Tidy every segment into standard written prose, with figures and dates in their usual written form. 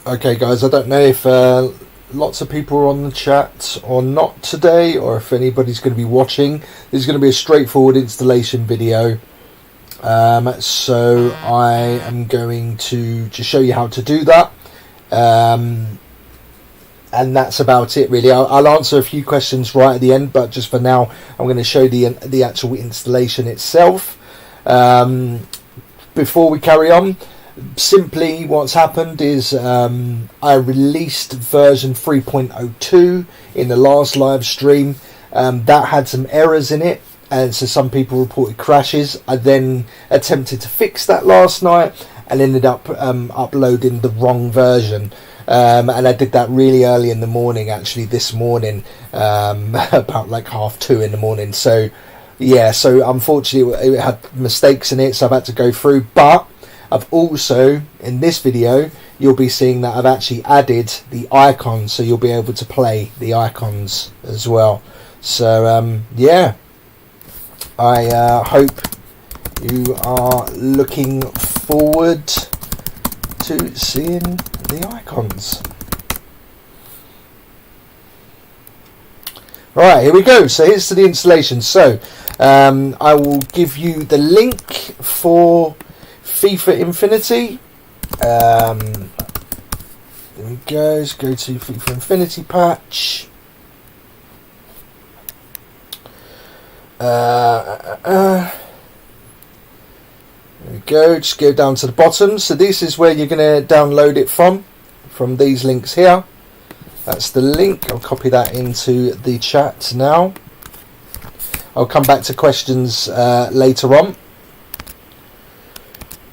Okay guys, I don't know if lots of people are on the chat or not today, or if anybody's going to be watching. This is going to be a straightforward installation video. So I am going to just show you how to do that. And that's about it really. I'll answer a few questions right at the end, but just for now I'm going to show the actual installation itself. Before we carry on, simply what's happened is I released version 3.02 in the last live stream. That had some errors in it, and so some people reported crashes. I then attempted to fix that last night and ended up uploading the wrong version. And I did that really early in the morning, actually this morning, about like 2:30 in the morning. So yeah, so unfortunately it had mistakes in it, so I've had to go through. But I've also, in this video, you'll be seeing that I've actually added the icons, so you'll be able to play the icons as well. So yeah, I hope you are looking forward to seeing the icons. Right, here we go. So here's to the installation. So I will give you the link for FIFA Infinity. There we go. Let's go to FIFA Infinity patch. There we go. Just go down to the bottom. So this is where you're going to download it from these links here. That's the link. I'll copy that into the chat now. I'll come back to questions later on.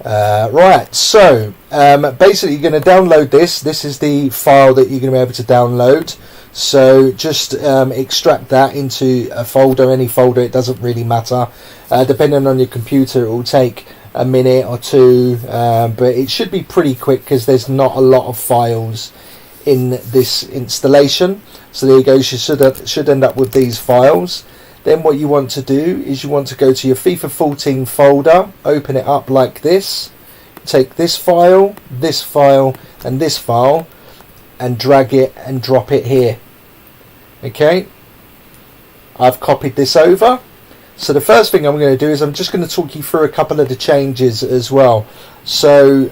Right, so basically you're going to download this. This is the file that you're going to be able to download. So just extract that into a folder, any folder, it doesn't really matter. Depending on your computer, it will take a minute or two, but it should be pretty quick because there's not a lot of files in this installation. So there you go, you should end up with these files. Then what you want to do is you want to go to your FIFA 14 folder, open it up like this, take this file, and this file, and drag it and drop it here. Okay, I've copied this over. So the first thing I'm going to do is I'm just going to talk you through a couple of the changes as well. So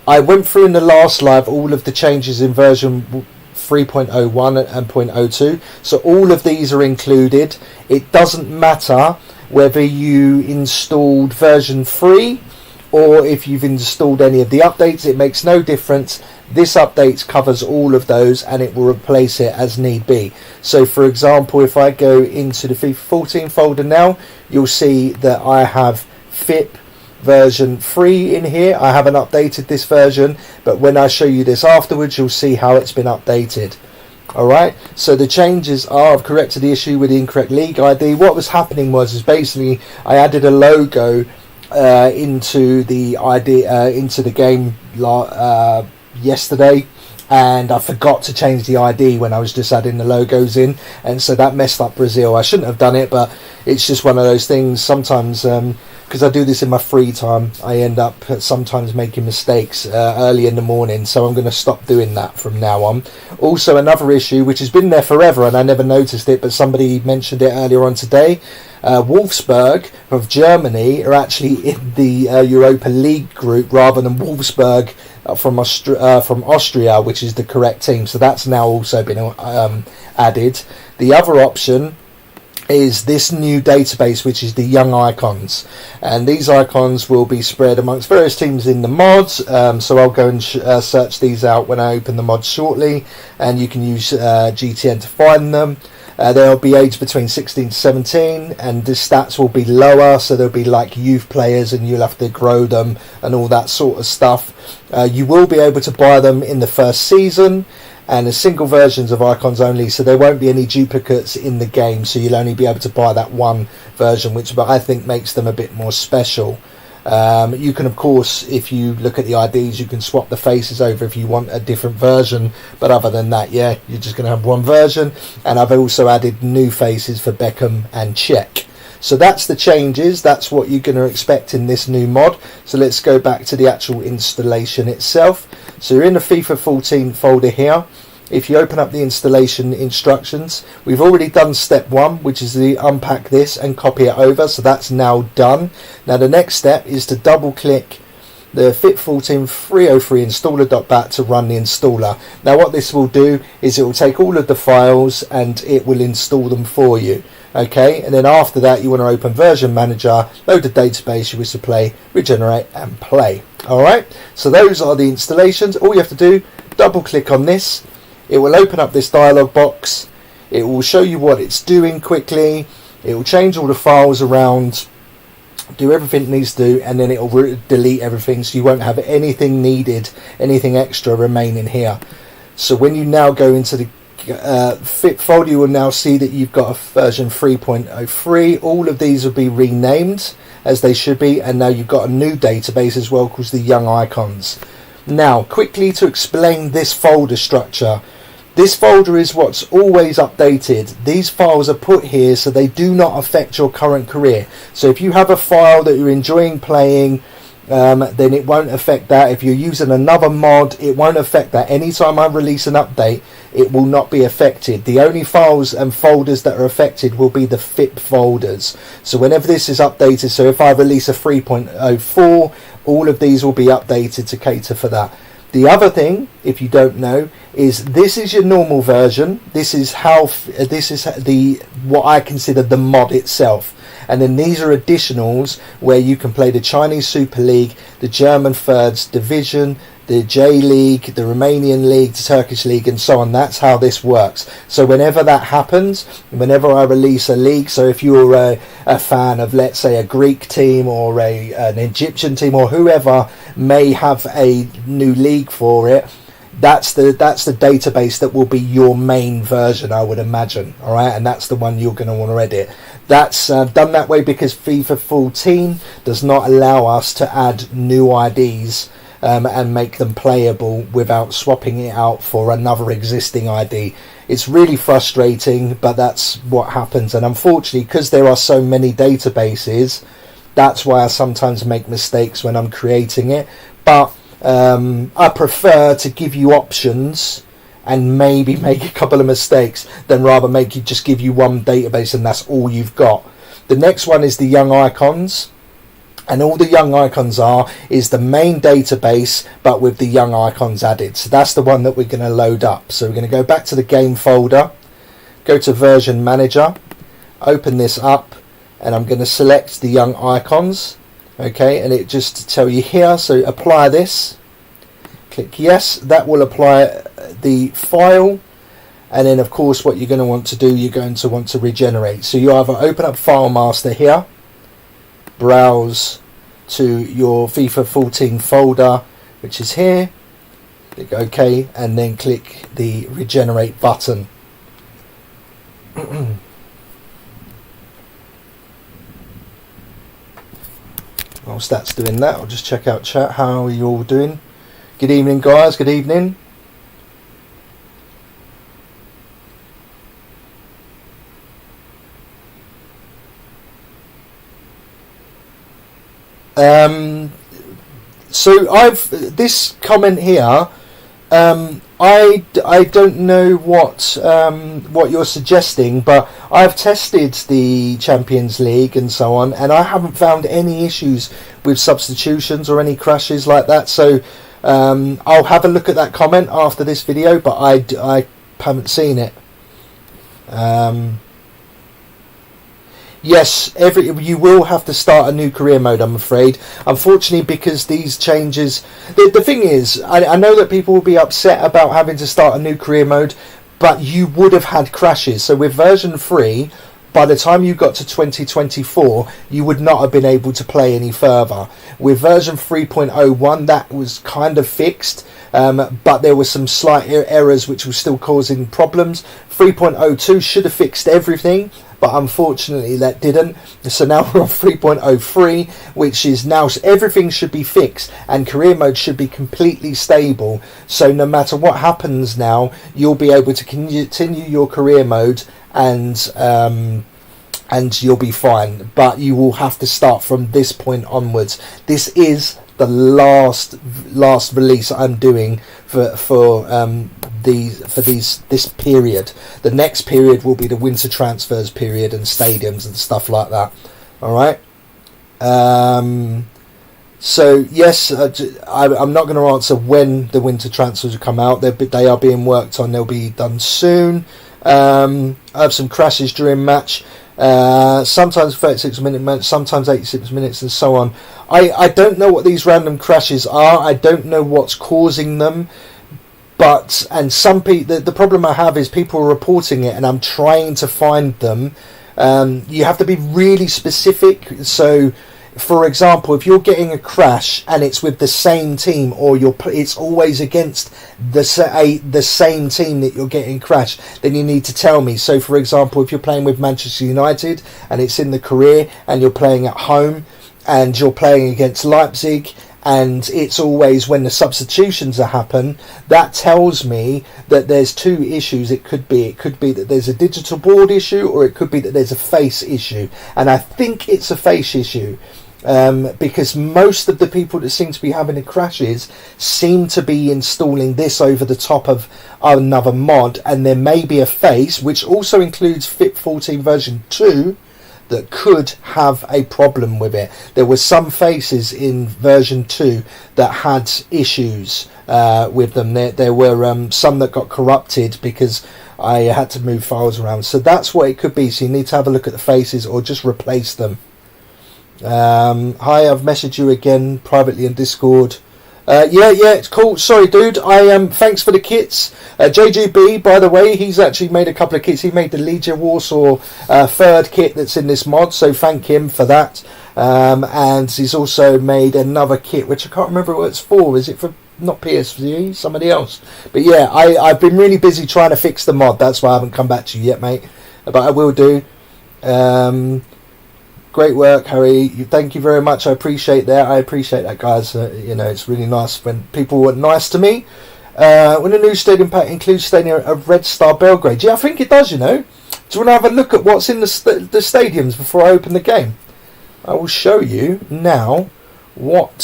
I went through in the last live all of the changes in version 3.01 and 0.02, so all of these are included. It doesn't matter whether you installed version 3 or if you've installed any of the updates, it makes no difference. This update covers all of those and it will replace it as need be. So for example, if I go into the FIFA 14 folder now, you'll see that I have FIP version 3 in here. I haven't updated this version, but when I show you this afterwards, you'll see how it's been updated. Alright, so the changes are, I've corrected the issue with the incorrect league ID. What was happening was basically I added a logo into the ID into the game yesterday, and I forgot to change the ID when I was just adding the logos in, and so that messed up Brazil. I shouldn't have done it, but it's just one of those things. Sometimes because I do this in my free time, I end up sometimes making mistakes early in the morning, so I'm going to stop doing that from now on. Also, another issue which has been there forever and I never noticed it, but somebody mentioned it earlier on today, Wolfsberg of Germany are actually in the Europa League group rather than Wolfsberg from Austria, which is the correct team. So that's now also been added. The other option is this new database, which is the young icons, and these icons will be spread amongst various teams in the mods. So I'll go and search these out when I open the mods shortly, and you can use GTN to find them. They'll be aged between 16 to 17, and the stats will be lower, so they'll be like youth players and you'll have to grow them and all that sort of stuff. You will be able to buy them in the first season, and as single versions of icons only, so there won't be any duplicates in the game, so you'll only be able to buy that one version, which I think makes them a bit more special. You can, of course, if you look at the IDs, you can swap the faces over if you want a different version, but other than that, yeah, you're just going to have one version. And I've also added new faces for Beckham and Cech. So that's the changes, that's what you're going to expect in this new mod. So let's go back to the actual installation itself. So you're in the FIFA 14 folder here. If you open up the installation instructions, we've already done step 1, which is to unpack this and copy it over. So that's now done. Now the next step is to double click the FIP14 303 installer.bat to run the installer. Now what this will do is it will take all of the files and it will install them for you. Okay, and then after that you want to open version manager, load the database you wish to play, regenerate and play. Alright, so those are the installations. All you have to do, double click on this. It will open up this dialog box. It will show you what it's doing quickly. It will change all the files around, do everything it needs to do, and then it will delete everything, so you won't have anything needed, anything extra remaining here. So when you now go into the FIP folder, you will now see that you've got a version 3.03. All of these will be renamed as they should be, and now you've got a new database as well called the Young Icons. Now quickly to explain this folder structure. This folder is what's always updated. These files are put here so they do not affect your current career. So if you have a file that you're enjoying playing, then it won't affect that. If you're using another mod, it won't affect that. Anytime I release an update, it will not be affected. The only files and folders that are affected will be the FIP folders. So whenever this is updated, so if I release a 3.04, all of these will be updated to cater for that. The other thing, if you don't know, is this is your normal version. This is what I consider the mod itself. And then these are additionals where you can play the Chinese Super League, the German Third Division, the J League, the Romanian League, the Turkish League, and so on. That's how this works. So whenever that happens, whenever I release a league, so if you're a fan of, let's say, a Greek team or an Egyptian team or whoever may have a new league for it, that's the database that will be your main version, I would imagine. All right, and that's the one you're going to want to edit. That's done that way because FIFA 14 does not allow us to add new IDs and make them playable without swapping it out for another existing ID. It's really frustrating, but that's what happens. And unfortunately, because there are so many databases, that's why I sometimes make mistakes when I'm creating it. But I prefer to give you options and maybe make a couple of mistakes than rather just give you one database and that's all you've got. The next one is the Young Icons. And all the Young Icons is the main database, but with the Young Icons added. So that's the one that we're going to load up. So we're going to go back to the game folder, go to version manager, open this up, and I'm going to select the Young Icons. Okay, and it just tell you here, so apply this. Click yes, that will apply the file. And then of course what you're going to want to do, you're going to want to regenerate. So you either open up File Master here, browse to your FIFA 14 folder, which is here, click OK, and then click the regenerate button. Whilst that's doing that, I'll just check out chat. How are you all doing? Good evening, guys. Good evening. So this comment here, I don't know what you're suggesting, but I've tested the Champions League and so on, and I haven't found any issues with substitutions or any crashes like that. So I'll have a look at that comment after this video, but I haven't seen it. Yes, you will have to start a new career mode, I'm afraid. Unfortunately, because these changes... The thing is, I know that people will be upset about having to start a new career mode, but you would have had crashes. So with version 3, by the time you got to 2024, you would not have been able to play any further. With version 3.01, that was kind of fixed, but there were some slight errors which were still causing problems. 3.02 should have fixed everything, but unfortunately that didn't. So now we're on 3.03, which is now everything should be fixed and career mode should be completely stable. So no matter what happens now, you'll be able to continue your career mode and you'll be fine. But you will have to start from this point onwards. This is the last release I'm doing for this period. The next period will be the winter transfers period and stadiums and stuff like that. All right. So yes, I'm not going to answer when the winter transfers will come out. They are being worked on. They'll be done soon. I have some crashes during match. Sometimes 36-minute match, sometimes 86 minutes, and so on. I don't know what these random crashes are. I don't know what's causing them. And some people, the problem I have is people are reporting it, and I'm trying to find them. You have to be really specific. So, for example, if you're getting a crash and it's with the same team, or it's always against the same team that you're getting crashed, then you need to tell me. So, for example, if you're playing with Manchester United and it's in the career, and you're playing at home and you're playing against Leipzig, and it's always when the substitutions happen, that tells me that there's two issues. It could be that there's a digital board issue, or it could be that there's a face issue. And I think it's a face issue, because most of the people that seem to be having the crashes seem to be installing this over the top of another mod, and there may be a face, which also includes FIP14 version 2, that could have a problem with it. There were some faces in version 2 that had issues with them. There were some that got corrupted because I had to move files around. So that's what it could be. So you need to have a look at the faces or just replace them. Hi, I've messaged you again privately in Discord. Yeah, it's cool. Sorry, dude. Thanks for the kits. JGB, by the way, he's actually made a couple of kits. He made the Legia Warsaw third kit that's in this mod, so thank him for that. And he's also made another kit, which I can't remember what it's for. Is it for not PSV, somebody else? But yeah, I've been really busy trying to fix the mod. That's why I haven't come back to you yet, mate. But I will do. Great work, Harry. Thank you very much. I appreciate that. I appreciate that, guys. It's really nice when people were nice to me. When a new stadium pack includes stadium of Red Star Belgrade. Yeah, I think it does, Do you want to have a look at what's in the stadiums before I open the game? I will show you now what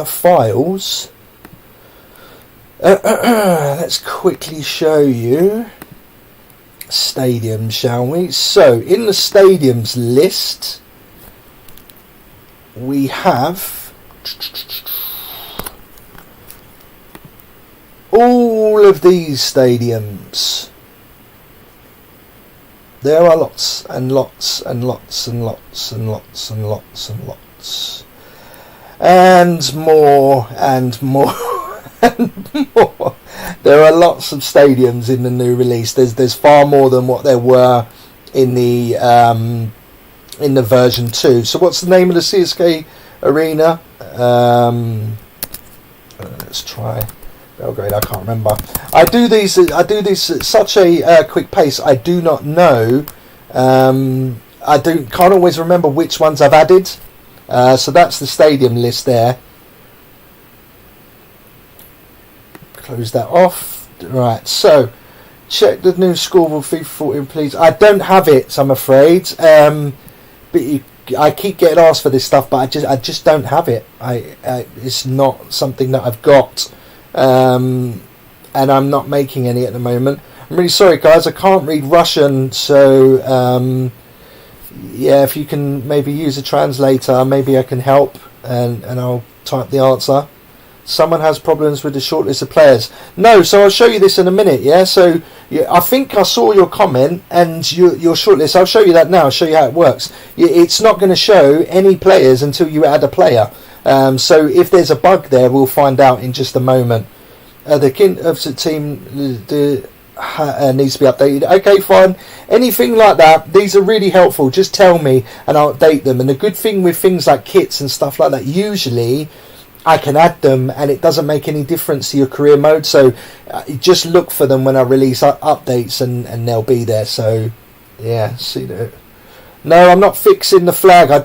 files. Let's quickly show you stadiums, shall we? So, in the stadiums list, we have all of these stadiums. There are lots and lots and lots and lots and lots and lots and lots and more and more and more. There are lots of stadiums in the new release. There's far more than what there were in the version 2. So what's the name of the CSK arena? Let's try Belgrade. I can't remember. I do these at such a quick pace. I do not know. Can't always remember which ones I've added. So that's the stadium list there. Close that off. Right. So check the new scoreboard v3.03, please. I don't have it, I'm afraid. I keep getting asked for this stuff, but I just don't have it. It's not something that I've got, and I'm not making any at the moment. I'm really sorry, guys. I can't read Russian, so yeah, if you can maybe use a translator, maybe I can help, and I'll type the answer. Someone has problems with the shortlist of players. No, so I'll show you this in a minute, yeah? So I think I saw your comment and your shortlist. I'll show you that now. I'll show you how it works. It's not going to show any players until you add a player. So if there's a bug there, we'll find out in just a moment. The kin of the team needs to be updated. Okay, fine. Anything like that, these are really helpful. Just tell me and I'll update them. And the good thing with things like kits and stuff like that, usually I can add them and it doesn't make any difference to your career mode, so just look for them when I release updates and they'll be there. So yeah, see that. No, I'm not fixing the flag. I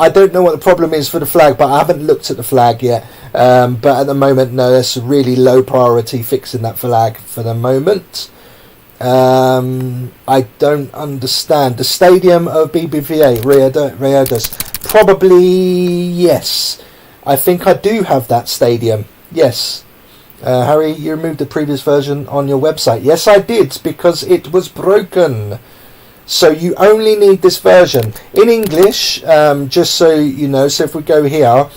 don't know what the problem is for the flag, but I haven't looked at the flag yet. But at the moment, no, that's a really low priority, fixing that flag for the moment. I don't understand the stadium of BBVA Rio does. Probably yes. I think I do have that stadium. Yes. Harry, you removed the previous version on your website. Yes, I did, because it was broken. So you only need this version. In English, just so you know, so if we go here,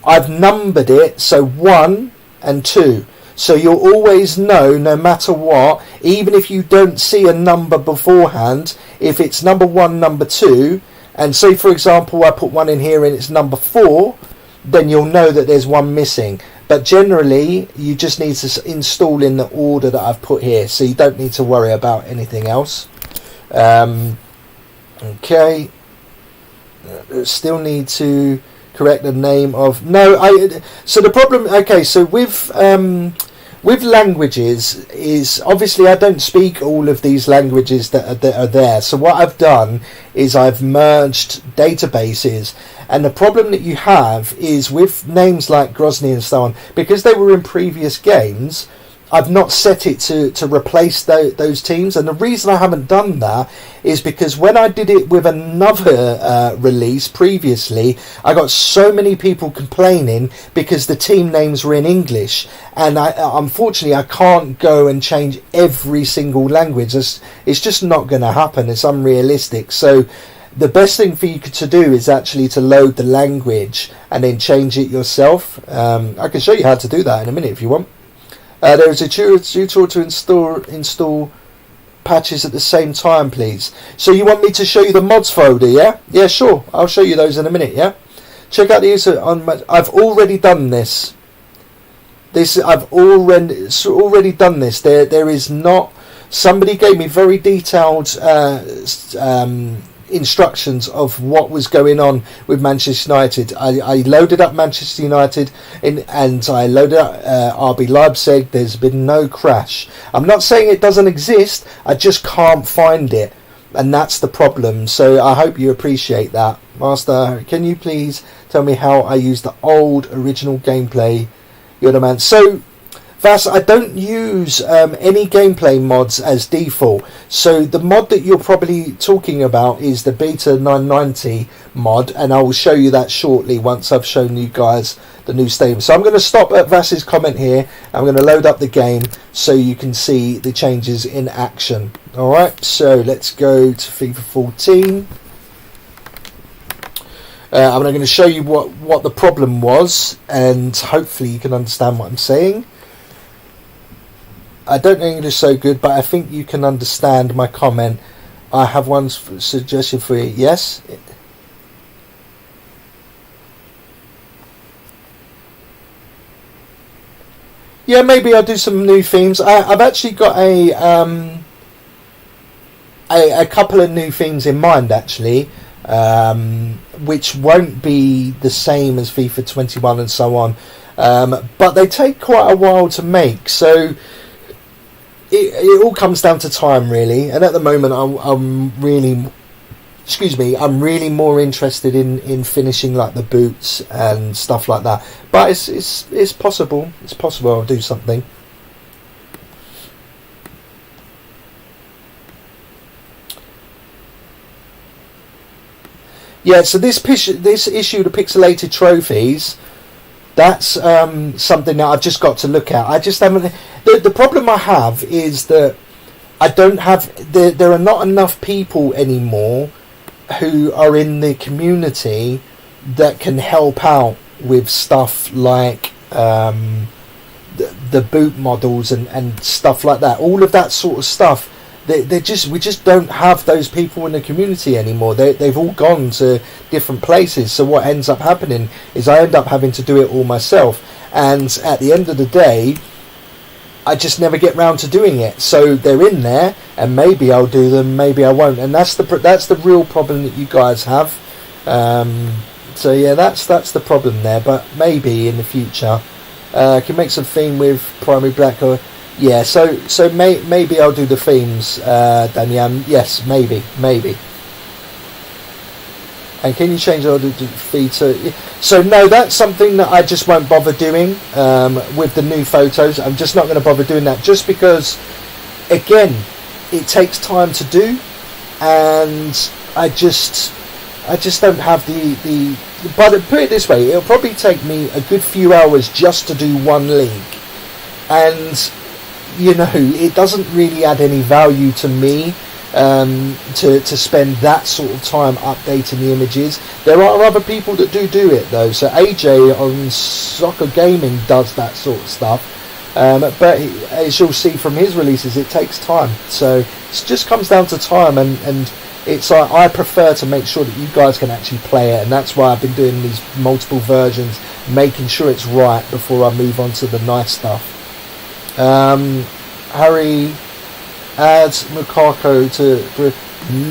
I've numbered it, so 1 and 2. So you'll always know, no matter what, even if you don't see a number beforehand, if it's number 1, number 2, and say, for example, I put 1 in here and it's number 4, then you'll know that there's 1 missing. But generally, you just need to install in the order that I've put here, so you don't need to worry about anything else. Okay. Still need to correct the name of... No, so the problem... Okay, so with languages is... Obviously, I don't speak all of these languages that are there. So what I've done is I've merged databases. And the problem that you have is with names like Grozny and so on, because they were in previous games, I've not set it to replace those teams. And the reason I haven't done that is because when I did it with another release previously, I got so many people complaining because the team names were in English. And unfortunately, I can't go and change every single language. It's just not going to happen. It's unrealistic. So the best thing for you to do is actually to load the language and then change it yourself. I can show you how to do that in a minute if you want. There is a tutorial to install patches at the same time, please. So you want me to show you the mods folder, yeah? Yeah, sure. I'll show you those in a minute, yeah? Check out the user on my... I've already done this. I've already done this. There is not... Somebody gave me very detailed instructions of what was going on with Manchester United. I loaded up Manchester United and I loaded up RB Leipzig. There's been no crash. I'm not saying it doesn't exist, I just can't find it, and that's the problem. So I hope you appreciate that. Master, can you please tell me how I use the old original gameplay? You're the man. So Vas, I don't use any gameplay mods as default. So the mod that you're probably talking about is the Beta 990 mod, and I will show you that shortly once I've shown you guys the new stadium. So I'm going to stop at Vas's comment here. I'm going to load up the game so you can see the changes in action. Alright, so let's go to FIFA 14. I'm going to show you what the problem was, and hopefully you can understand what I'm saying. I don't know English so good, but I think you can understand my comment. I have one suggestion for you. Yes? Yeah, maybe I'll do some new themes. I've actually got a couple of new themes in mind, actually, which won't be the same as FIFA 21 and so on. But they take quite a while to make, so... It all comes down to time, really, and at the moment I'm really more interested in finishing like the boots and stuff like that. But it's possible. It's possible I'll do something. Yeah. So this issue, the pixelated trophies. That's something that I've just got to look at. I just haven't... The problem I have is that I don't have... There are not enough people anymore who are in the community that can help out with stuff like the boot models and stuff like that. All of that sort of stuff. We just don't have those people in the community anymore. They've all gone to different places. So what ends up happening is I end up having to do it all myself, and at the end of the day I just never get round to doing it. So they're in there, and maybe I'll do them, maybe I won't, and that's the real problem that you guys have. So yeah, that's the problem there. But maybe in the future I can make some theme with primary black or... Yeah, so maybe I'll do the themes, Daniel. Yes, maybe. And can you change the feed to... So no, that's something that I just won't bother doing with the new photos. I'm just not going to bother doing that, just because, again, it takes time to do, and I just... I just don't have the. But put it this way, it'll probably take me a good few hours just to do one league, and it doesn't really add any value to me to spend that sort of time updating the images. There are other people that do it though. So AJ on Soccer Gaming does that sort of stuff, but as you'll see from his releases, it takes time. So it just comes down to time, and it's I prefer to make sure that you guys can actually play it, and that's why I've been doing these multiple versions, making sure it's right before I move on to the nice stuff. Harry adds Mukako to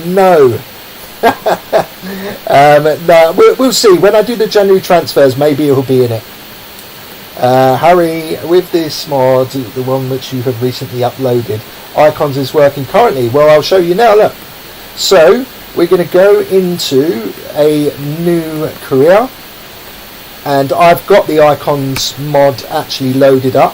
no. No, we'll see when I do the January transfers. Maybe it'll be in it. Harry, with this mod, the one which you have recently uploaded, icons is working currently. Well, I'll show you now. Look. So we're going to go into a new career, and I've got the icons mod actually loaded up.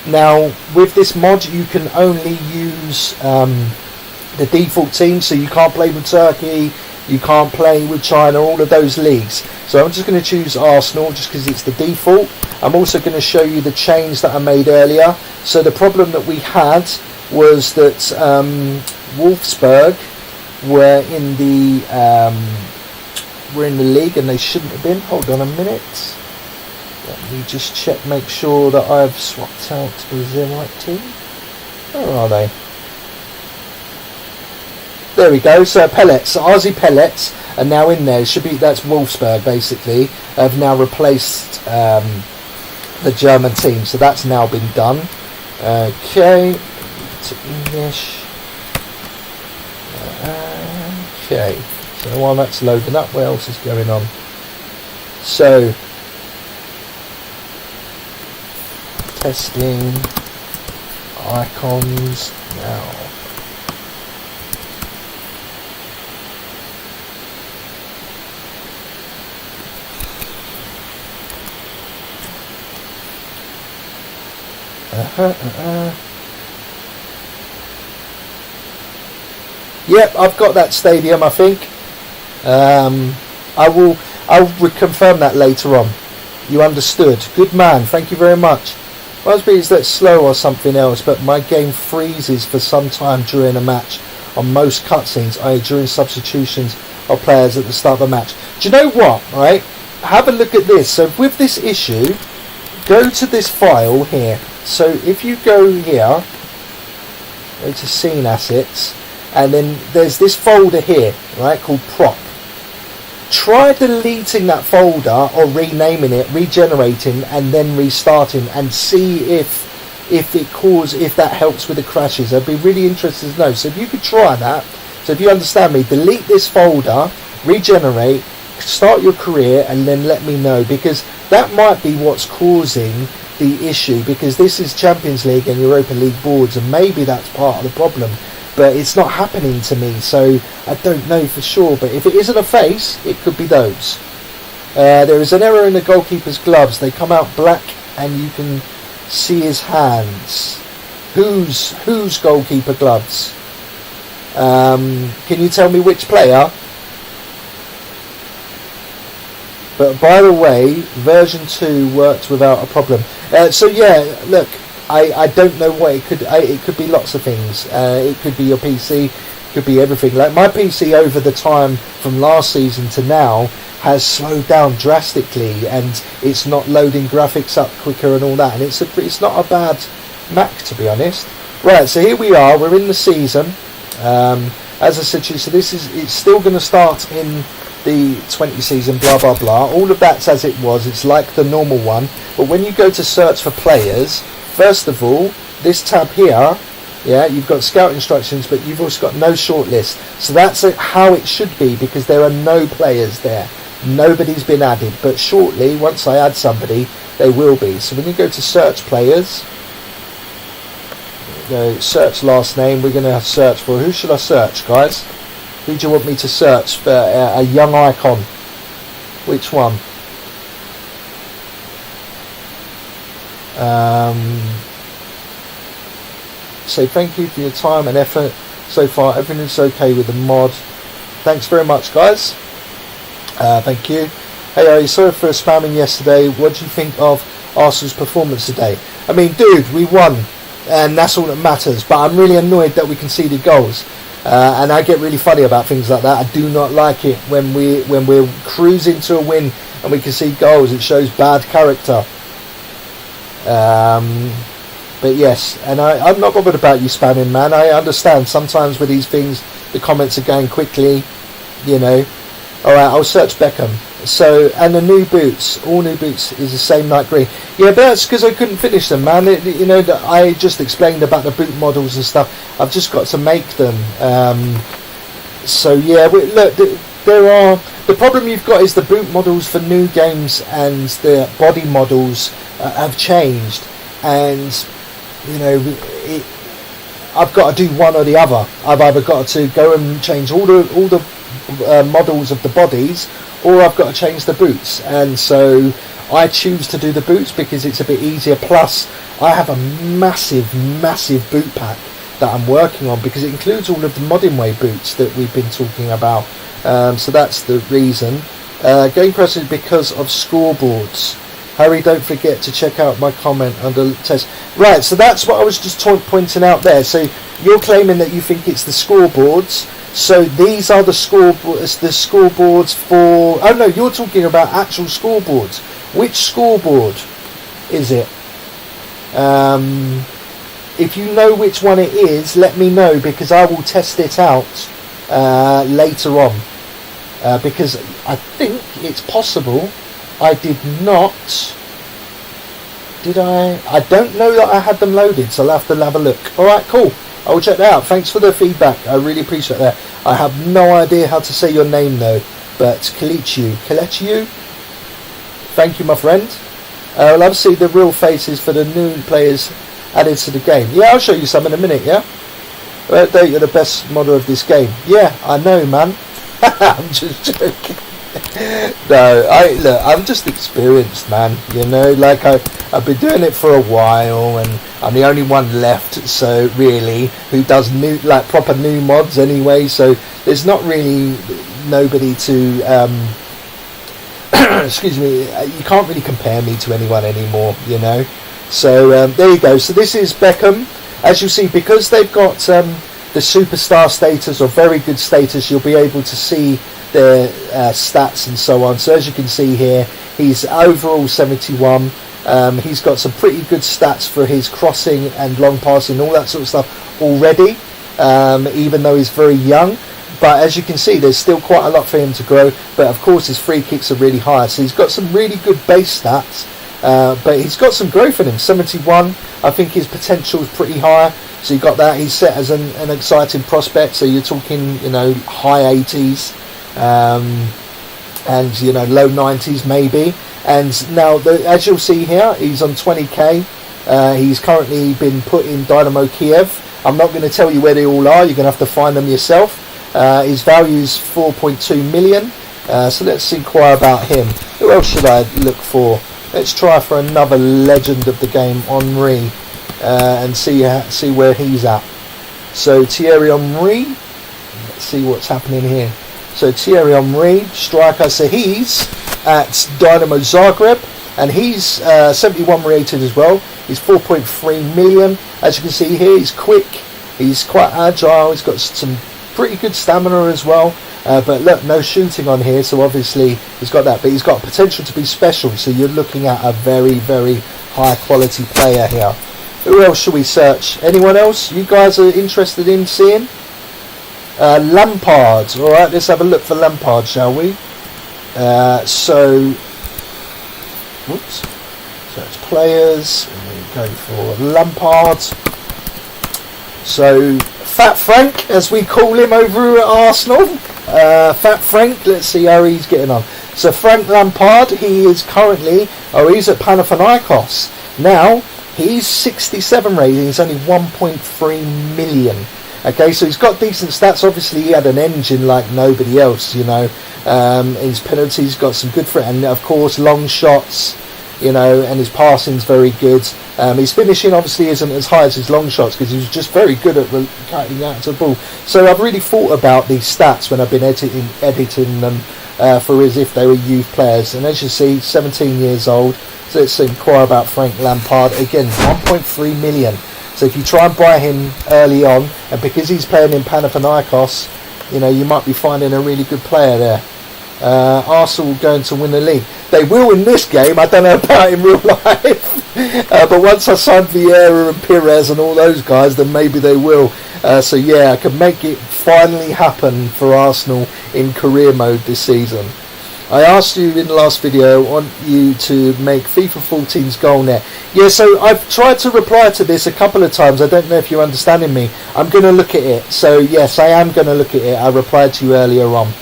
Now with this mod you can only use the default team, so you can't play with Turkey, you can't play with China, all of those leagues. So I'm just going to choose Arsenal just because it's the default. I'm also going to show you the change that I made earlier. So the problem that we had was that Wolfsberg were in the league and they shouldn't have been. Hold on a minute. Let me just check, make sure that I've swapped out the right team. Where are they? There we go. So pellets, Aussie pellets are now in there. It should be, that's Wolfsberg basically. Have now replaced the German team. So that's now been done. Okay. To English. Okay, so while that's loading up, what else is going on? So, testing icons now. Yep, I've got that stadium, I think. I'll reconfirm that later on. You understood. Good man, thank you very much. Must be that slow or something else, but my game freezes for some time during a match on most cutscenes, i.e. during substitutions of players at the start of the match. Do you know what, right? Have a look at this. So with this issue, go to this file here. So if you go here, go to scene assets, and then there's this folder here, right, called prop. Try deleting that folder or renaming it, regenerating, and then restarting, and see if that helps with the crashes. I'd be really interested to know. So if you could try that, so if you understand me, delete this folder, regenerate, start your career, and then let me know, because that might be what's causing the issue, because this is Champions League and Europa League boards, and maybe that's part of the problem. But it's not happening to me, so I don't know for sure. But if it isn't a face, it could be those. There is an error in the goalkeeper's gloves. They come out black and you can see his hands. Whose goalkeeper gloves? Can you tell me which player? But by the way, version 2 worked without a problem. So yeah, look. I don't know what it could be lots of things. It could be your PC, could be everything. Like my PC over the time from last season to now has slowed down drastically, and it's not loading graphics up quicker and all that. And it's not a bad Mac, to be honest. Right, so here we are. We're in the season. As I said to you, so it's still going to start in the 20 season, blah blah blah. All of that's as it was. It's like the normal one. But when you go to search for players, first of all, this tab here, yeah, you've got scout instructions, but you've also got no shortlist. So that's how it should be, because there are no players there. Nobody's been added. But shortly, once I add somebody, they will be. So when you go to search players, go search last name, we're going to search for, who should I search, guys? Who do you want me to search for a young icon? Which one? Say thank you for your time and effort so far. Everything's okay with the mod. Thanks very much, guys. Thank you. Hey, Ari, sorry for spamming yesterday. What do you think of Arsenal's performance today? I mean, dude, we won, and that's all that matters. But I'm really annoyed that we conceded goals, and I get really funny about things like that. I do not like it when we're cruising to a win and we concede goals. It shows bad character. But yes, and I'm not bothered about you spamming, man. I understand sometimes with these things the comments are going quickly, you know. Alright, I'll search Beckham. So, and the new boots, all new boots is the same night green. Yeah, but that's because I couldn't finish them, man. You know, I just explained about the boot models and stuff. I've just got to make them. So yeah, look, there are, the problem you've got is the boot models for new games and the body models have changed, and you know, I've got to do one or the other. I've either got to go and change all the models of the bodies, or I've got to change the boots, and so I choose to do the boots because it's a bit easier. Plus I have a massive boot pack that I'm working on because it includes all of the modern way boots that we've been talking about, so that's the reason. Game press is because of scoreboards. Harry, don't forget to check out my comment under the test. Right, so that's what I was just pointing out there. So you're claiming that you think it's the scoreboards. So these are the scoreboards for... Oh no, you're talking about actual scoreboards. Which scoreboard is it? If you know which one it is, let me know, because I will test it out later on. Because I think it's possible I did not... Did I? I don't know that I had them loaded, so I'll have to have a look. Alright, cool. I will check that out. Thanks for the feedback. I really appreciate that. I have no idea how to say your name though, but Kelechiu. Thank you, my friend. I'll have to see the real faces for the new players added to the game. Yeah, I'll show you some in a minute, yeah? Update, you're the best modder of this game. Yeah, I know, man. I'm just joking. No, I'm just experienced, man. You know, like I've been doing it for a while, and I'm the only one left. So really, who does proper new mods anyway? So there's not really nobody to. Excuse me. You can't really compare me to anyone anymore. You know. So there you go. So this is Beckham. As you see, because they've got the superstar status or very good status, you'll be able to see their stats and so on. So as you can see here, he's overall 71. He's got some pretty good stats for his crossing and long passing, all that sort of stuff already, even though he's very young. But as you can see, there's still quite a lot for him to grow. But of course his free kicks are really high, so he's got some really good base stats, but he's got some growth in him. 71, I think his potential is pretty high. So you got that. He's set as an exciting prospect, so you're talking, you know, high 80s, and you know, low 90s maybe. And now, as you'll see here, he's on 20k. He's currently been put in Dynamo Kiev. I'm not going to tell you where they all are. You're going to have to find them yourself. His value is 4.2 million. So let's inquire about him. Who else should I look for? Let's try for another legend of the game, Henry, and see where he's at. So Thierry Henry. Let's see what's happening here. So Thierry Henry, striker. So he's at Dynamo Zagreb, and he's 71 rated as well. He's 4.3 million. As you can see here, he's quick. He's quite agile. He's got some pretty good stamina as well. But look, no shooting on here, so obviously he's got that. But he's got potential to be special, so you're looking at a very, very high quality player here. Who else should we search? Anyone else you guys are interested in seeing? Lampard. Alright, let's have a look for Lampard, shall we? So it's players, and we go for Lampard. So Fat Frank, as we call him over at Arsenal. Fat Frank, let's see how he's getting on. So Frank Lampard, he's at Panathinaikos. Now, he's 67 rated, he's only 1.3 million. Okay, so he's got decent stats. Obviously, he had an engine like nobody else, you know. His penalties got some good for it, and of course, long shots, you know, and his passing's very good. His finishing obviously isn't as high as his long shots because he was just very good at cutting out to the ball. So I've really thought about these stats when I've been editing them for as if they were youth players. And as you see, 17 years old. So let's inquire about Frank Lampard. Again, 1.3 million. So if you try and buy him early on, and because he's playing in Panathinaikos, you know, you might be finding a really good player there. Arsenal going to win the league. They will in this game. I don't know about in real life. But once I sign Vieira and Pires and all those guys, then maybe they will. So yeah, I can make it finally happen for Arsenal in career mode this season. I asked you in the last video, I want you to make FIFA 14's goal net. Yeah, so I've tried to reply to this a couple of times. I don't know if you're understanding me. I'm going to look at it. So yes, I am going to look at it. I replied to you earlier on.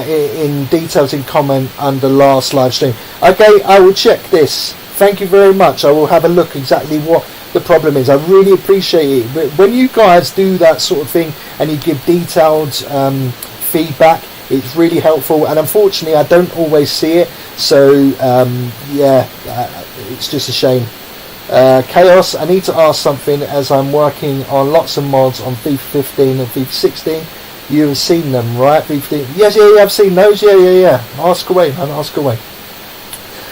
In details in comment under last live stream. Okay, I will check this. Thank you very much. I will have a look exactly what the problem is. I really appreciate it. But when you guys do that sort of thing and you give detailed feedback, it's really helpful, and unfortunately I don't always see it, so yeah, it's just a shame. Chaos, I need to ask something, as I'm working on lots of mods on FIFA 15 and FIFA 16. You have seen them, right? FIFA 15. Yes, yeah, I've seen those. Yeah. Ask away, man, ask away.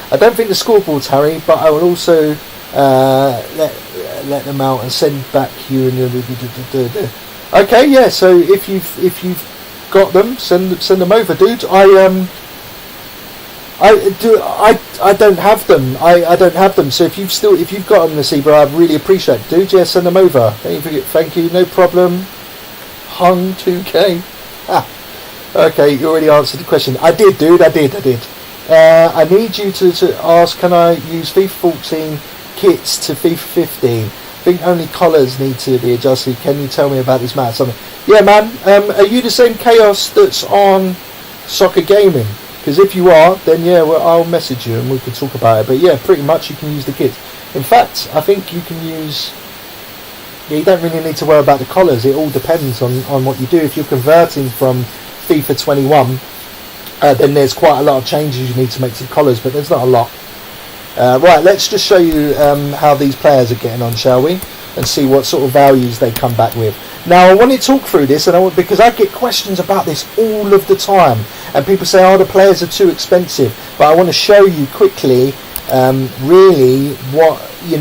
I don't think the scoreboard's Harry, but I will also let them out and send back you and your. Okay, yeah. So if you've got them, send them over, dude. I don't have them. I don't have them. So if you've got them, Nasiba, I'd really appreciate it, dude. Yeah, send them over. Thank you. No problem. Hung 2K. Okay, you already answered the question. I did, dude. I did. I need you to ask, can I use FIFA 14 kits to FIFA 15? I think only collars need to be adjusted. Can you tell me about this matter? Something. Yeah, man. Are you the same Chaos that's on Soccer Gaming? Because if you are, then yeah, well, I'll message you and we can talk about it. But yeah, pretty much you can use the kits. In fact, I think you can use. Yeah, you don't really need to worry about the collars. It all depends on what you do. If you're converting from FIFA 21, then there's quite a lot of changes you need to make to the collars, but there's not a lot. Right, let's just show you how these players are getting on, shall we? And see what sort of values they come back with. Now, I want to talk through this, and because I get questions about this all of the time, and people say, "Oh, the players are too expensive." But I want to show you quickly, really, what you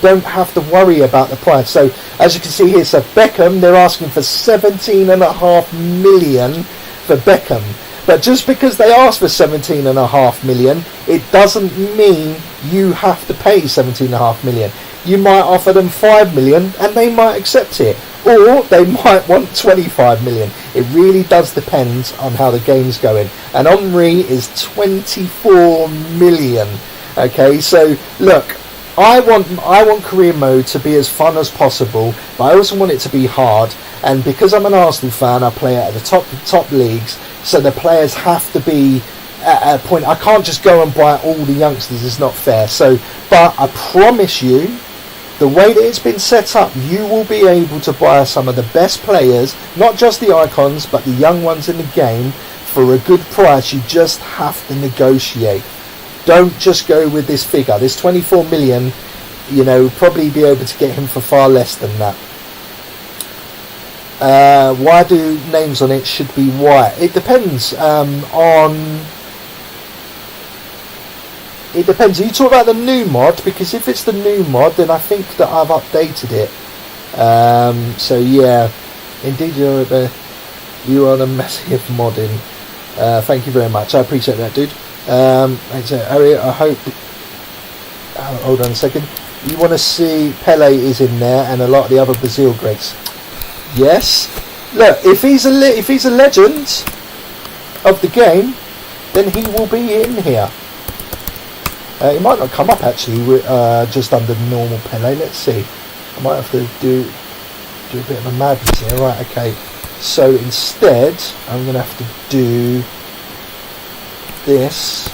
don't have to worry about the price. So, as you can see here, so Beckham, they're asking for 17.5 million for Beckham. But just because they ask for 17.5 million, it doesn't mean you have to pay 17.5 million. You might offer them 5 million and they might accept it, or they might want 25 million. It really does depend on how the game's going. And Henry is 24 million. Okay, so look, I want career mode to be as fun as possible, but I also want it to be hard. And because I'm an Arsenal fan, I play at the top leagues, so the players have to be at a point. I can't just go and buy all the youngsters. It's not fair. So, but I promise you, the way that it's been set up, you will be able to buy some of the best players, not just the icons, but the young ones in the game, for a good price. You just have to negotiate. Don't just go with this figure. This 24 million, probably be able to get him for far less than that. Why do names on it should be white? It depends It depends. Are you talking about the new mod? Because if it's the new mod, then I think that I've updated it. So yeah, indeed you are the massive modding. Thank you very much. I appreciate that, dude. I hope. Hold on a second. You want to see Pele is in there and a lot of the other Brazil greats. Yes. Look, if he's a legend of the game, then he will be in here. He might not come up actually just under normal Pele. Let's see. I might have to do a bit of a madness here. Right, okay. So instead, I'm going to have to do this.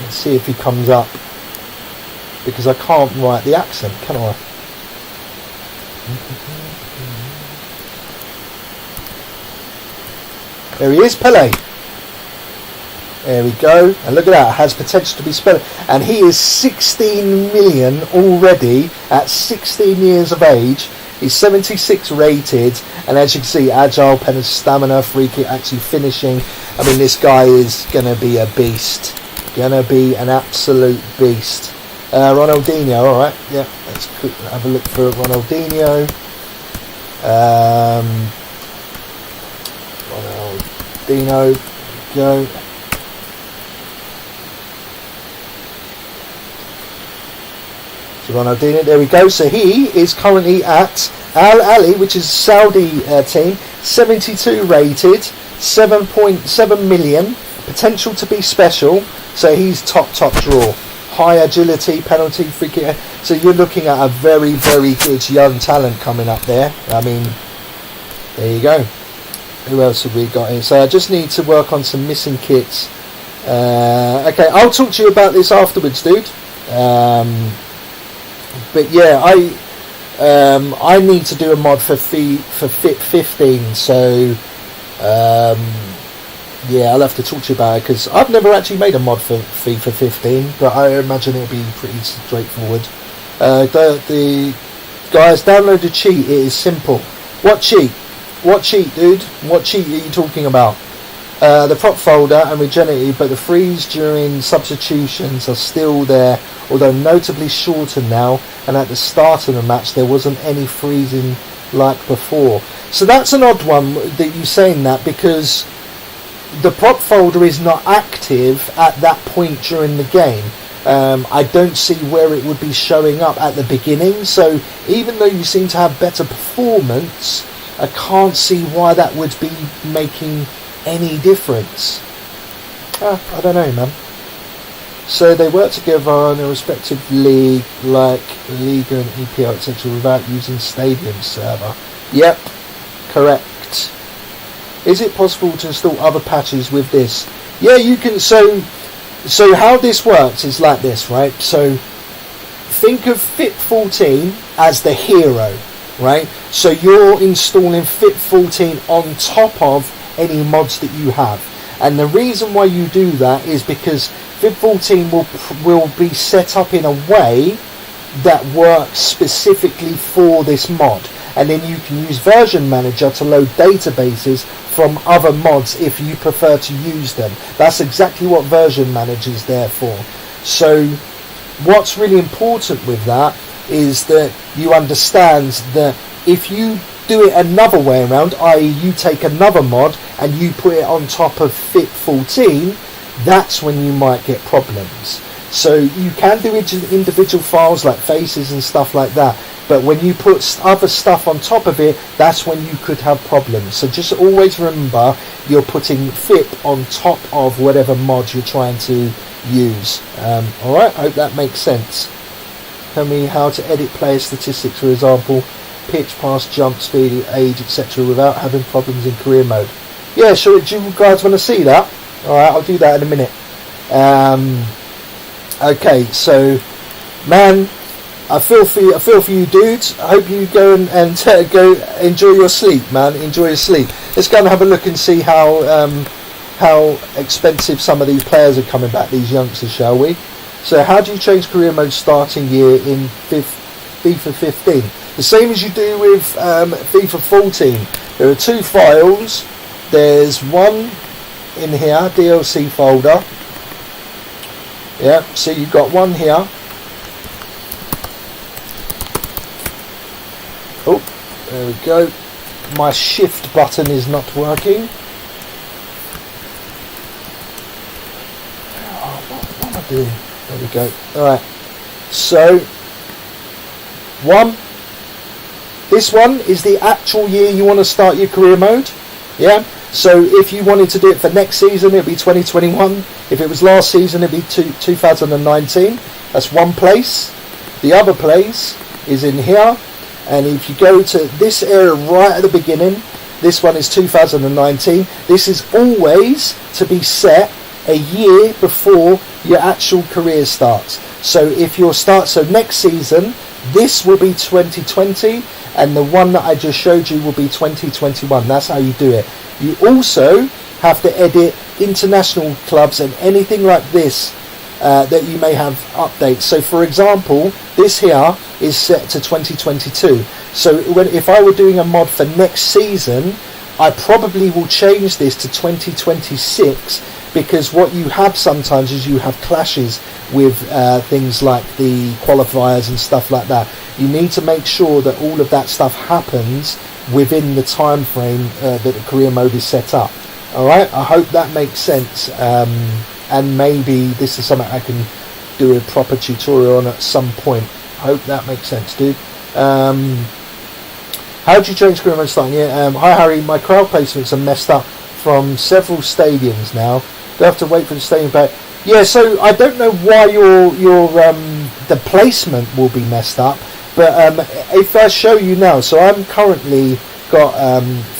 Let's see if he comes up. Because I can't write the accent, can I? There he is, Pele. There we go, and look at that, has potential to be spent, and he is 16 million already at 16 years of age. He's 76 rated, and as you can see, agile, penalty, stamina, free kick, actually finishing. I mean, this guy is going to be a beast. Going to be an absolute beast. Ronaldinho, alright, yeah, let's have a look for Ronaldinho. Ronaldinho, go. So Ronaldinho, there we go. So he is currently at Al Ali, which is a Saudi team, 72 rated, 7.7 million, potential to be special. So he's top draw. High agility, penalty, free kick. So you're looking at a very, very good young talent coming up there. I mean, there you go. Who else have we got in? So I just need to work on some missing kits. Okay, I'll talk to you about this afterwards, dude. But yeah, I need to do a mod for FIP14. So yeah, I'll have to talk to you about it, because I've never actually made a mod for FIFA 15, but I imagine it'll be pretty straightforward. The guys, download the cheat. It is simple. What cheat? What cheat, dude? What cheat are you talking about? The prop folder and regenerative, but the freeze during substitutions are still there, although notably shorter now, and at the start of the match there wasn't any freezing like before. So that's an odd one that you're saying that, because the prop folder is not active at that point during the game. I don't see where it would be showing up at the beginning, so even though you seem to have better performance, I can't see why that would be making any difference. I don't know, man. So they work together on a respective league, like Liga and EPL, etc., without using Stadium server. Yep, correct. Is it possible to install other patches with this? Yeah, you can. So how this works is like this, right? So think of FIP14 as the hero, right? So you're installing FIP14 on top of any mods that you have, and the reason why you do that is because FIP14 will be set up in a way that works specifically for this mod, and then you can use Version Manager to load databases from other mods if you prefer to use them. That's exactly what Version Manager is there for. So what's really important with that is that you understand that if you do it another way around, i.e. you take another mod and you put it on top of FIP14, that's when you might get problems. So you can do individual files like faces and stuff like that, but when you put other stuff on top of it, that's when you could have problems. So just always remember, you're putting FIP on top of whatever mod you're trying to use. Alright, I hope that makes sense. Tell me how to edit player statistics, for example, pitch, pass, jump, speed, age, etc., without having problems in career mode. Yeah, sure. Do you guys want to see that? Alright, I'll do that in a minute. Okay, so, man, I feel for you dudes. I hope you go and go enjoy your sleep, man. Enjoy your sleep. Let's go and have a look and see how expensive some of these players are coming back, these youngsters, shall we? So how do you change career mode starting year in FIFA 15? The same as you do with FIFA 14. There are two files. There's one in here, DLC folder. Yeah, so you've got one here. Oh, there we go. My shift button is not working. Oh, what am I doing? There we go. Alright. So, this one is the actual year you want to start your career mode. Yeah? So if you wanted to do it for next season, it'd be 2021. If it was last season, it'd be 2019. That's one place. The other place is in here. And if you go to this area right at the beginning, this one is 2019. This is always to be set a year before your actual career starts. So if your so next season, this will be 2020, and the one that I just showed you will be 2021. That's how you do it. You also have to edit international clubs and anything like this that you may have updates. So for example, this here is set to 2022. So if I were doing a mod for next season, I probably will change this to 2026, because what you have sometimes is you have clashes with things like the qualifiers and stuff like that. You need to make sure that all of that stuff happens within the time frame that the career mode is set up. Alright, I hope that makes sense, and maybe this is something I can do a proper tutorial on at some point. I hope that makes sense, dude. How do you change career mode starting? Yeah, hi Harry, my crowd placements are messed up from several stadiums now. Do I have to wait for the stadium back? Yeah, so I don't know why your the placement will be messed up, but if I show you now, so I'm currently got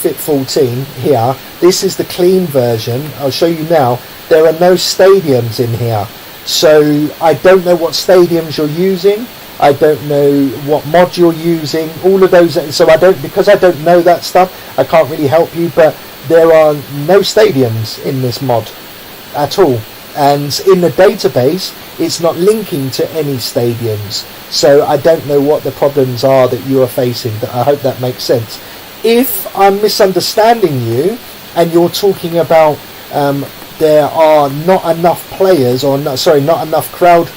FIP14 here. This is the clean version. I'll show you now. There are no stadiums in here, so I don't know what stadiums you're using. I don't know what mod you're using. All of those. So because I don't know that stuff, I can't really help you. But there are no stadiums in this mod at all, and in the database, it's not linking to any stadiums. So I don't know what the problems are that you are facing. I hope that makes sense. If I'm misunderstanding you, and you're talking about there are not enough players, or not enough crowd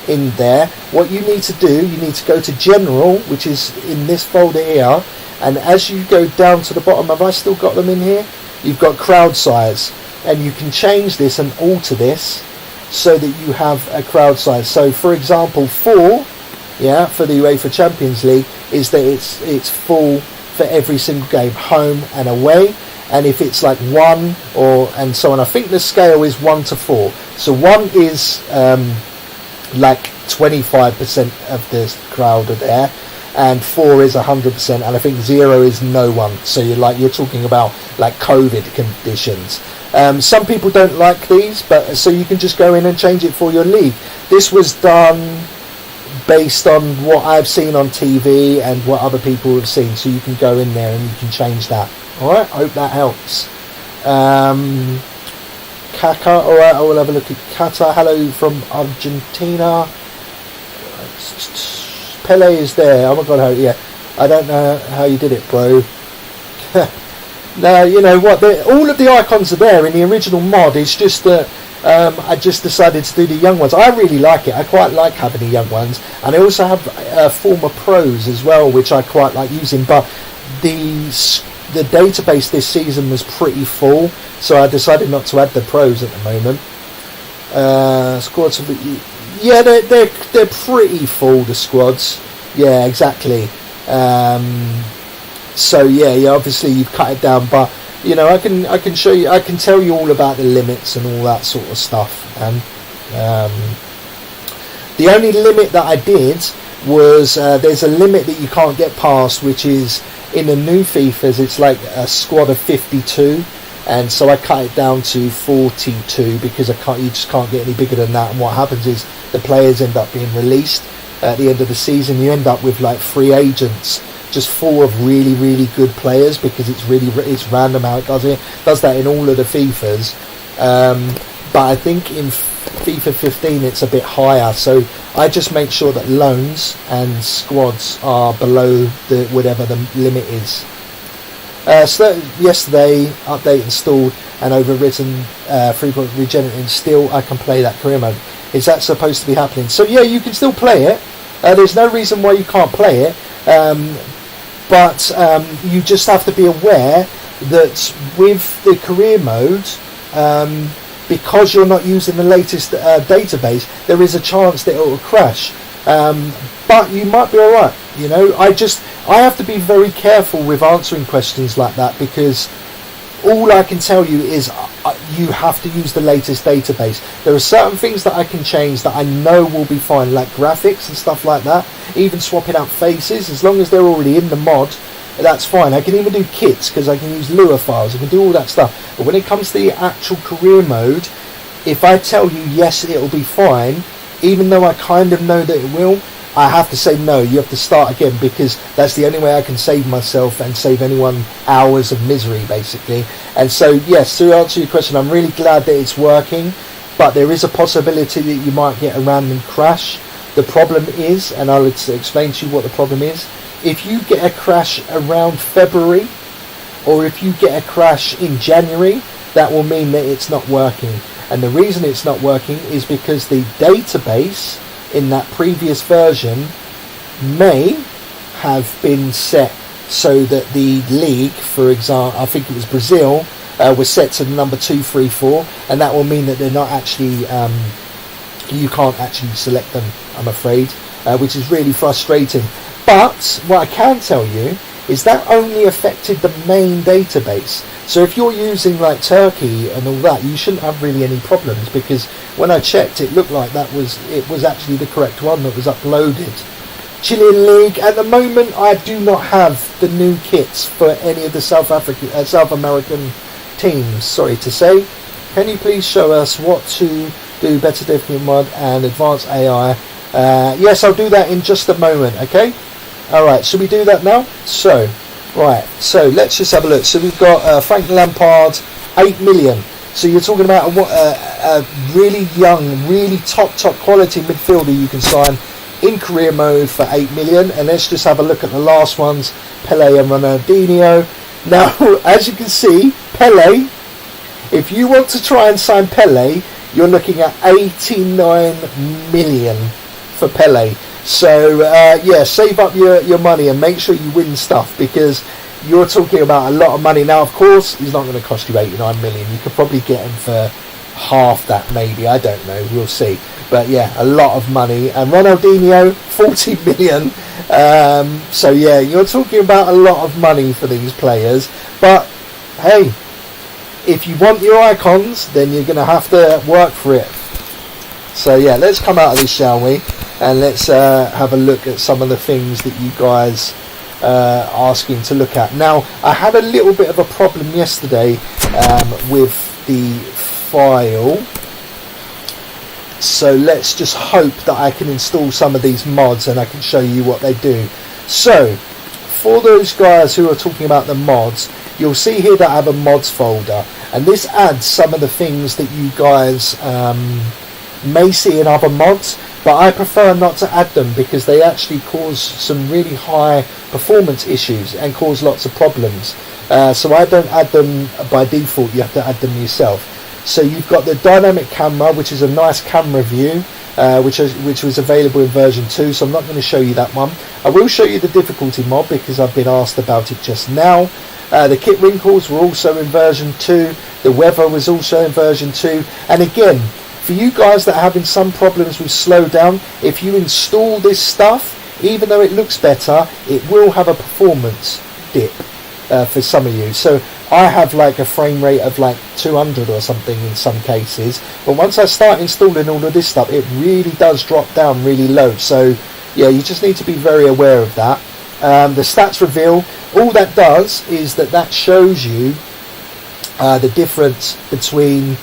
in there, what you need to do, you need to go to general, which is in this folder here, and as you go down to the bottom, have I still got them in here? You've got crowd size, and you can change this and alter this so that you have a crowd size. So for example, 4, yeah, for the UEFA Champions League, is that it's full for every single game, home and away. And if it's like 1 and so on, I think the scale is 1 to 4. So 1 is like 25% of the crowd are there, and 4 is 100%, and I think 0 is no one. So you're talking about like COVID conditions. Some people don't like these, but so you can just go in and change it for your league. This was done based on what I've seen on TV and what other people have seen, so you can go in there and you can change that. Alright, I hope that helps. Kaka, alright, I will have a look at Kata. Hello from Argentina. Pele is there. Oh my god, yeah. I don't know how you did it, bro. Now, you know what, all of the icons are there in the original mod. It's just that I just decided to do the young ones. I really like it. I quite like having the young ones. And I also have former pros as well, which I quite like using. But the database this season was pretty full, so I decided not to add the pros at the moment. Squads, yeah, they're pretty full, the squads. Yeah, exactly. So yeah, obviously you've cut it down, but you know, I can show you, I can tell you all about the limits and all that sort of stuff. And the only limit that I did was there's a limit that you can't get past, which is in the new FIFAs it's like a squad of 52, and so I cut it down to 42 because you just can't get any bigger than that. And what happens is the players end up being released at the end of the season. You end up with like free agents just full of really, really good players, because it's random how it does it. Does that in all of the FIFAs, but I think in FIFA 15 it's a bit higher, so I just make sure that loans and squads are below whatever the limit is. So yesterday, update installed and overwritten 3.3 regenerating. Still I can play that career mode. Is that supposed to be happening? So yeah, you can still play it. There's no reason why you can't play it, but you just have to be aware that with the career mode, because you're not using the latest database, there is a chance that it will crash. But you might be alright, you know. I have to be very careful with answering questions like that, because all I can tell you is you have to use the latest database. There are certain things that I can change that I know will be fine, like graphics and stuff like that. Even swapping out faces, as long as they're already in the mod, that's fine. I can even do kits, because I can use Lua files. I can do all that stuff. But when it comes to the actual career mode, if I tell you yes, it'll be fine, even though I kind of know that it will, I have to say no, you have to start again, because that's the only way I can save myself and save anyone hours of misery, basically. And so yes, to answer your question, I'm really glad that it's working. but there is a possibility that you might get a random crash. The problem is, and I'll explain to you what the problem is, if you get a crash around February, or if you get a crash in January, that will mean that it's not working. And the reason it's not working is because the database in that previous version may have been set so that the league, for example, I think it was Brazil, was set to the number 234, and that will mean that they're not actually, you can't actually select them, I'm afraid, which is really frustrating. But what I can tell you is that only affected the main database. So if you're using like Turkey and all that, you shouldn't have really any problems, because when I checked, it looked like it was actually the correct one that was uploaded. Chilean League, at the moment I do not have the new kits for any of the South American teams, sorry to say. Can you please show us what to do, better difficulty mod and advanced AI? Yes, I'll do that in just a moment, okay? Alright, should we do that now? So let's just have a look. So we've got Frank Lampard, 8 million. So you're talking about a really young, really top quality midfielder you can sign in career mode for 8 million. And let's just have a look at the last ones, Pele and Ronaldinho. Now, as you can see, Pele, if you want to try and sign Pele, you're looking at 89 million for Pele. So yeah, save up your money and make sure you win stuff, because you're talking about a lot of money. Now, of course, he's not going to cost you 89 million. You could probably get him for half that, maybe. I don't know. We'll see. But yeah, a lot of money. And Ronaldinho, 40 million. So yeah, you're talking about a lot of money for these players. But hey, if you want your icons, then you're going to have to work for it. So yeah, let's come out of this, shall we? And let's have a look at some of the things that you guys are asking to look at. Now, I had a little bit of a problem yesterday with the file. So let's just hope that I can install some of these mods and I can show you what they do. So, for those guys who are talking about the mods, you'll see here that I have a mods folder. And this adds some of the things that you guys may see in other mods, but I prefer not to add them because they actually cause some really high performance issues and cause lots of problems. So I don't add them by default, you have to add them yourself. So you've got the dynamic camera, which is a nice camera view, which was available in version 2, so I'm not going to show you that one. I will show you the difficulty mod because I've been asked about it just now. The kit wrinkles were also in version 2, the weather was also in version 2, and again, for you guys that are having some problems with slowdown, if you install this stuff, even though it looks better, it will have a performance dip for some of you. So I have like a frame rate of like 200 or something in some cases, but once I start installing all of this stuff, it really does drop down really low. So yeah, you just need to be very aware of that. The stats reveal, all that does is that shows you the difference between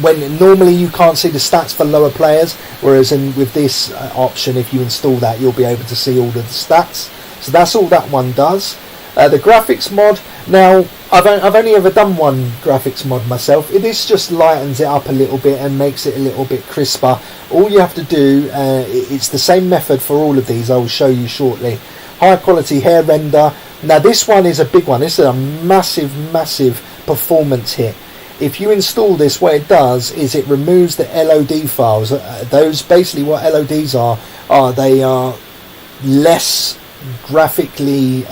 when normally you can't see the stats for lower players, whereas with this option, if you install that, you'll be able to see all of the stats. So that's all that one does. The graphics mod, now I've only ever done one graphics mod myself. This just lightens it up a little bit and makes it a little bit crisper. All you have to do, it's the same method for all of these, I will show you shortly. High quality hair render. Now this one is a big one. This is a massive performance hit. If you install this, what it does is it removes the LOD files. Those basically what LODs are they are less graphically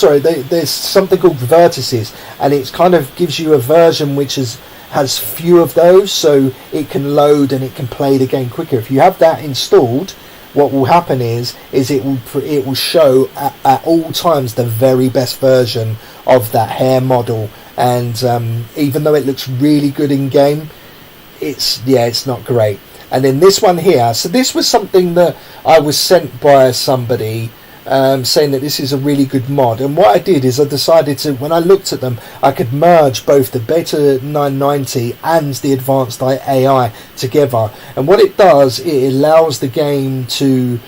there's something called vertices, and it kind of gives you a version which has few of those, so it can load and it can play the game quicker. If you have that installed, what will happen is it will show at all times the very best version of that hair model. And even though it looks really good in game, it's not great. And then this one here, so this was something that I was sent by somebody saying that this is a really good mod. And what I did is I decided to, when I looked at them, I could merge both the Beta 990 and the Advanced AI together. And what it does, it allows the game to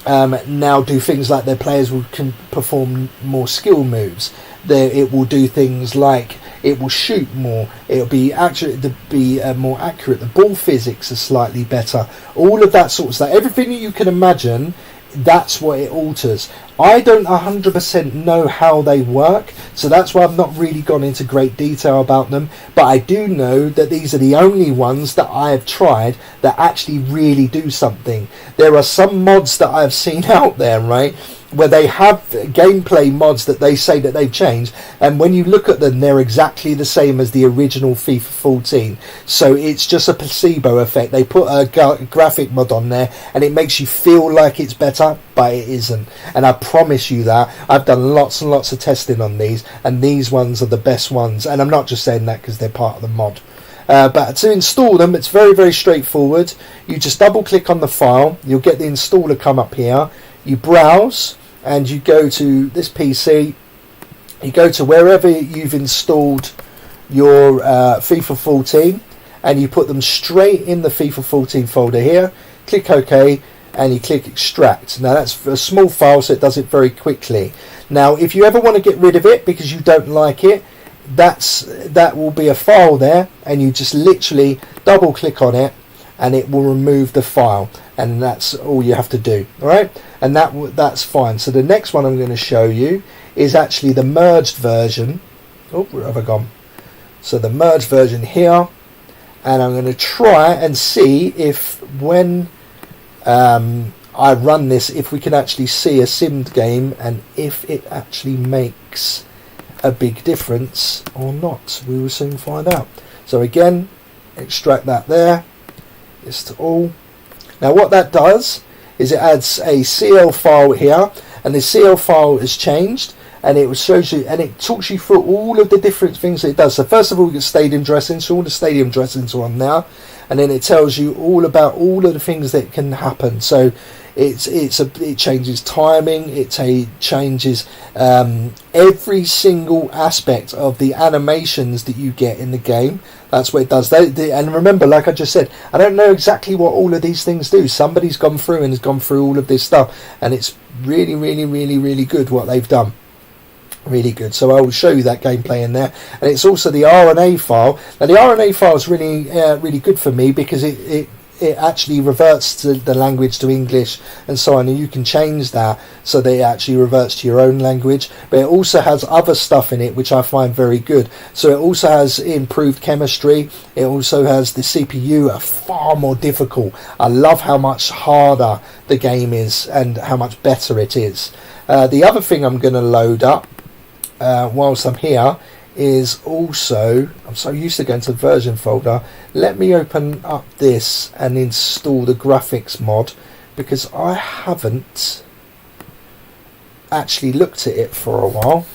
now do things like their players can perform more skill moves. it will do things like it will shoot more, it'll be accurate, to be more accurate, the ball physics are slightly better, all of that sort of stuff, everything that you can imagine. That's what it alters. I don't 100% know how they work, so that's why I've not really gone into great detail about them, but I do know that these are the only ones that I have tried that actually really do something. There are some mods that I've seen out there, right, where they have gameplay mods that they say that they've changed, and when you look at them, they're exactly the same as the original FIFA 14. So it's just a placebo effect. They put a graphic mod on there and it makes you feel like it's better, but it isn't. And I promise you that. I've done lots and lots of testing on these, and these ones are the best ones. And I'm not just saying that because they're part of the mod. But to install them, it's very, very straightforward. You just double click on the file, you'll get the installer come up here, you browse, and you go to this PC, you go to wherever you've installed your FIFA 14, and you put them straight in the FIFA 14 folder here, click OK, and you click extract. Now that's a small file, so it does it very quickly. Now if you ever want to get rid of it because you don't like it, that will be a file there, and you just literally double click on it and it will remove the file, and that's all you have to do. All right, and that's fine. So the next one I'm going to show you is actually the merged version. Oh, where have I gone? So the merged version here, and I'm going to try and see if when I run this, if we can actually see a simmed game and if it actually makes a big difference or not. We will soon find out. So again, extract that there. It's to all. Now what that does is it adds a CL file here, and the CL file is changed, and it shows you, and it talks you through all of the different things that it does. So first of all, you get stadium dressings, so all the stadium dressings are on now, and then it tells you all about all of the things that can happen. So it changes timing, it changes every single aspect of the animations that you get in the game. That's what it does. And remember, like I just said, I don't know exactly what all of these things do. Somebody's gone through and has gone through all of this stuff, and it's really, really, really, really good what they've done. Really good. So I will show you that gameplay in there, and it's also the RNA file. Now the RNA file is really really good for me because it actually reverts to the language to English and so on, and you can change that so that it actually reverts to your own language. But it also has other stuff in it which I find very good. So it also has improved chemistry. It also has the CPU are far more difficult. I love how much harder the game is and how much better it is. The other thing I'm going to load up whilst I'm here is also, I'm so used to going to the version folder, let me open up this and install the graphics mod, because I haven't actually looked at it for a while,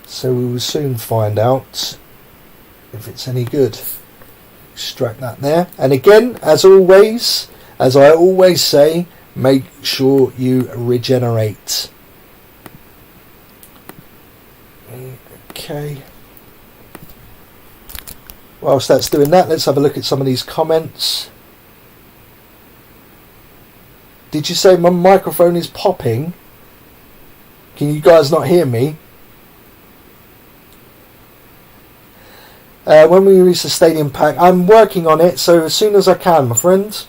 so we will soon find out if it's any good. Extract that there, and again, as always, as I always say, make sure you regenerate. Okay. Whilst that's doing that, let's have a look at some of these comments. Did you say my microphone is popping? Can you guys not hear me? When we release the stadium pack, I'm working on it, so as soon as I can, my friend.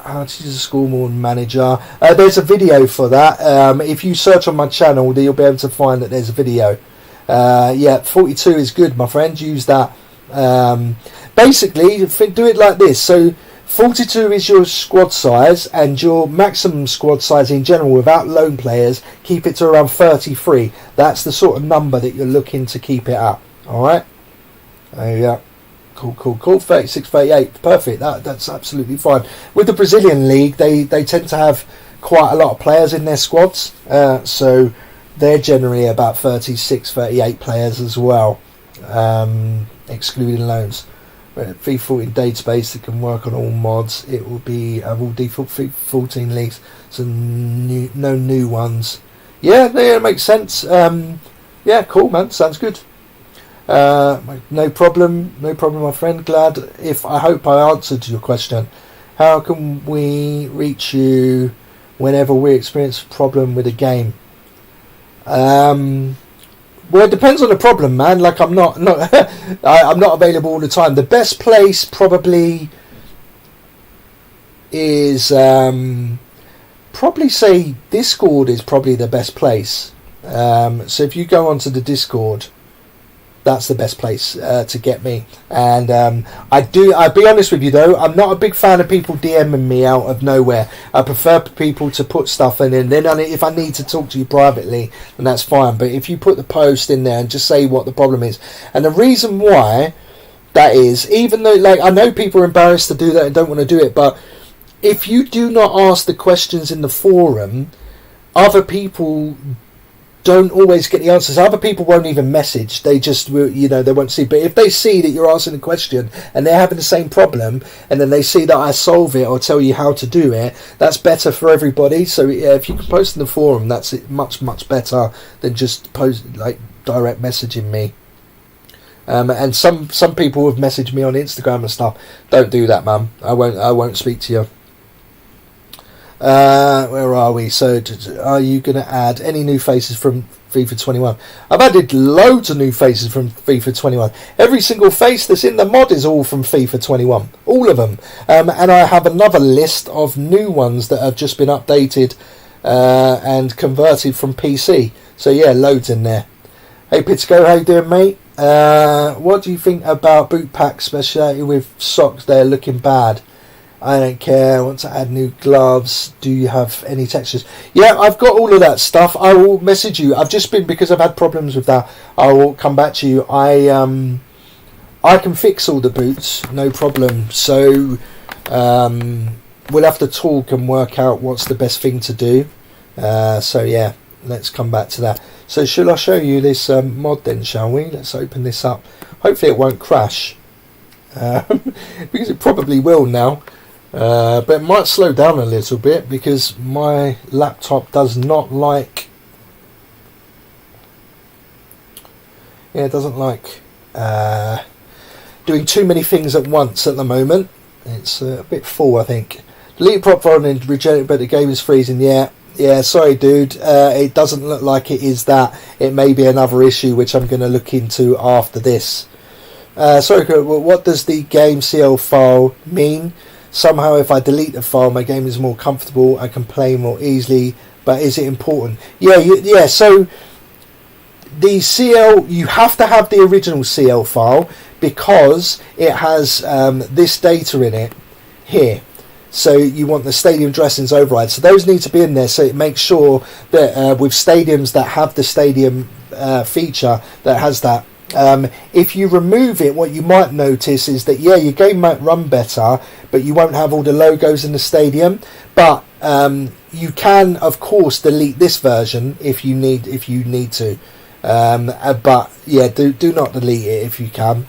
How to use a scoreboard manager. There's a video for that. If you search on my channel, you'll be able to find that there's a video. Yeah, 42 is good, my friend. Use that. Basically, do it like this. So 42 is your squad size, and your maximum squad size in general without loan players, keep it to around 33. That's the sort of number that you're looking to keep it at. Alright? There you go. Cool. 36, 38. Perfect. That's absolutely fine. With the Brazilian league, they tend to have quite a lot of players in their squads. So they're generally about 36, 38 players as well, excluding loans. V14 database that can work on all mods. It will be all default V14 leagues, so no new ones. Yeah, it makes sense. Yeah, cool, man. Sounds good. No problem, my friend. I hope I answered your question. How can we reach you whenever we experience a problem with a game? Well, it depends on the problem, man. Like, I'm not I'm not available all the time. The best place probably is probably say Discord is probably the best place. So if you go onto the Discord, that's the best place to get me. And I'll be honest with you though, I'm not a big fan of people DMing me out of nowhere. I prefer people to put stuff in, and then if I need to talk to you privately, then that's fine. But if you put the post in there and just say what the problem is, and the reason why that is, even though, like, I know people are embarrassed to do that and don't want to do it, but if you do not ask the questions in the forum, other people don't always get the answers. Other people won't even message. They just, they won't see. But if they see that you're asking a question and they're having the same problem, and then they see that I solve it or tell you how to do it, that's better for everybody. So yeah, if you can post in the forum, that's much, much better than just direct messaging me. And some people have messaged me on Instagram and stuff. Don't do that, man. I won't speak to you. Where are we? So, are you going to add any new faces from FIFA 21? I've added loads of new faces from FIFA 21. Every single face that's in the mod is all from FIFA 21. All of them. And I have another list of new ones that have just been updated and converted from PC. So, yeah, loads in there. Hey, Pitsko, how you doing, mate? What do you think about boot packs, especially with socks? They're looking bad. I don't care. I want to add new gloves. Do you have any textures? Yeah, I've got all of that stuff. I will message you. I've just been, because I've had problems with that, I will come back to you. I can fix all the boots, no problem. So we'll have to talk and work out what's the best thing to do. So yeah, let's come back to that. So shall I show you this mod then, shall we? Let's open this up. Hopefully it won't crash. Because it probably will now. But it might slow down a little bit because my laptop does not like. Yeah, it doesn't like doing too many things at once at the moment. It's a bit full, I think. Delete prop file and reject it, but the game is freezing. Yeah, sorry, dude. It doesn't look like it is that. It may be another issue which I'm going to look into after this. Sorry, what does the game CL file mean? Somehow if I delete the file, my game is more comfortable, I can play more easily, but is it important? Yeah, so the CL, you have to have the original CL file because it has this data in it here. So you want the stadium dressings override. So those need to be in there, so it makes sure that with stadiums that have the stadium feature that has that. If you remove it, what you might notice is that your game might run better, but you won't have all the logos in the stadium. But you can, of course, delete this version if you need to. But yeah, do not delete it if you can.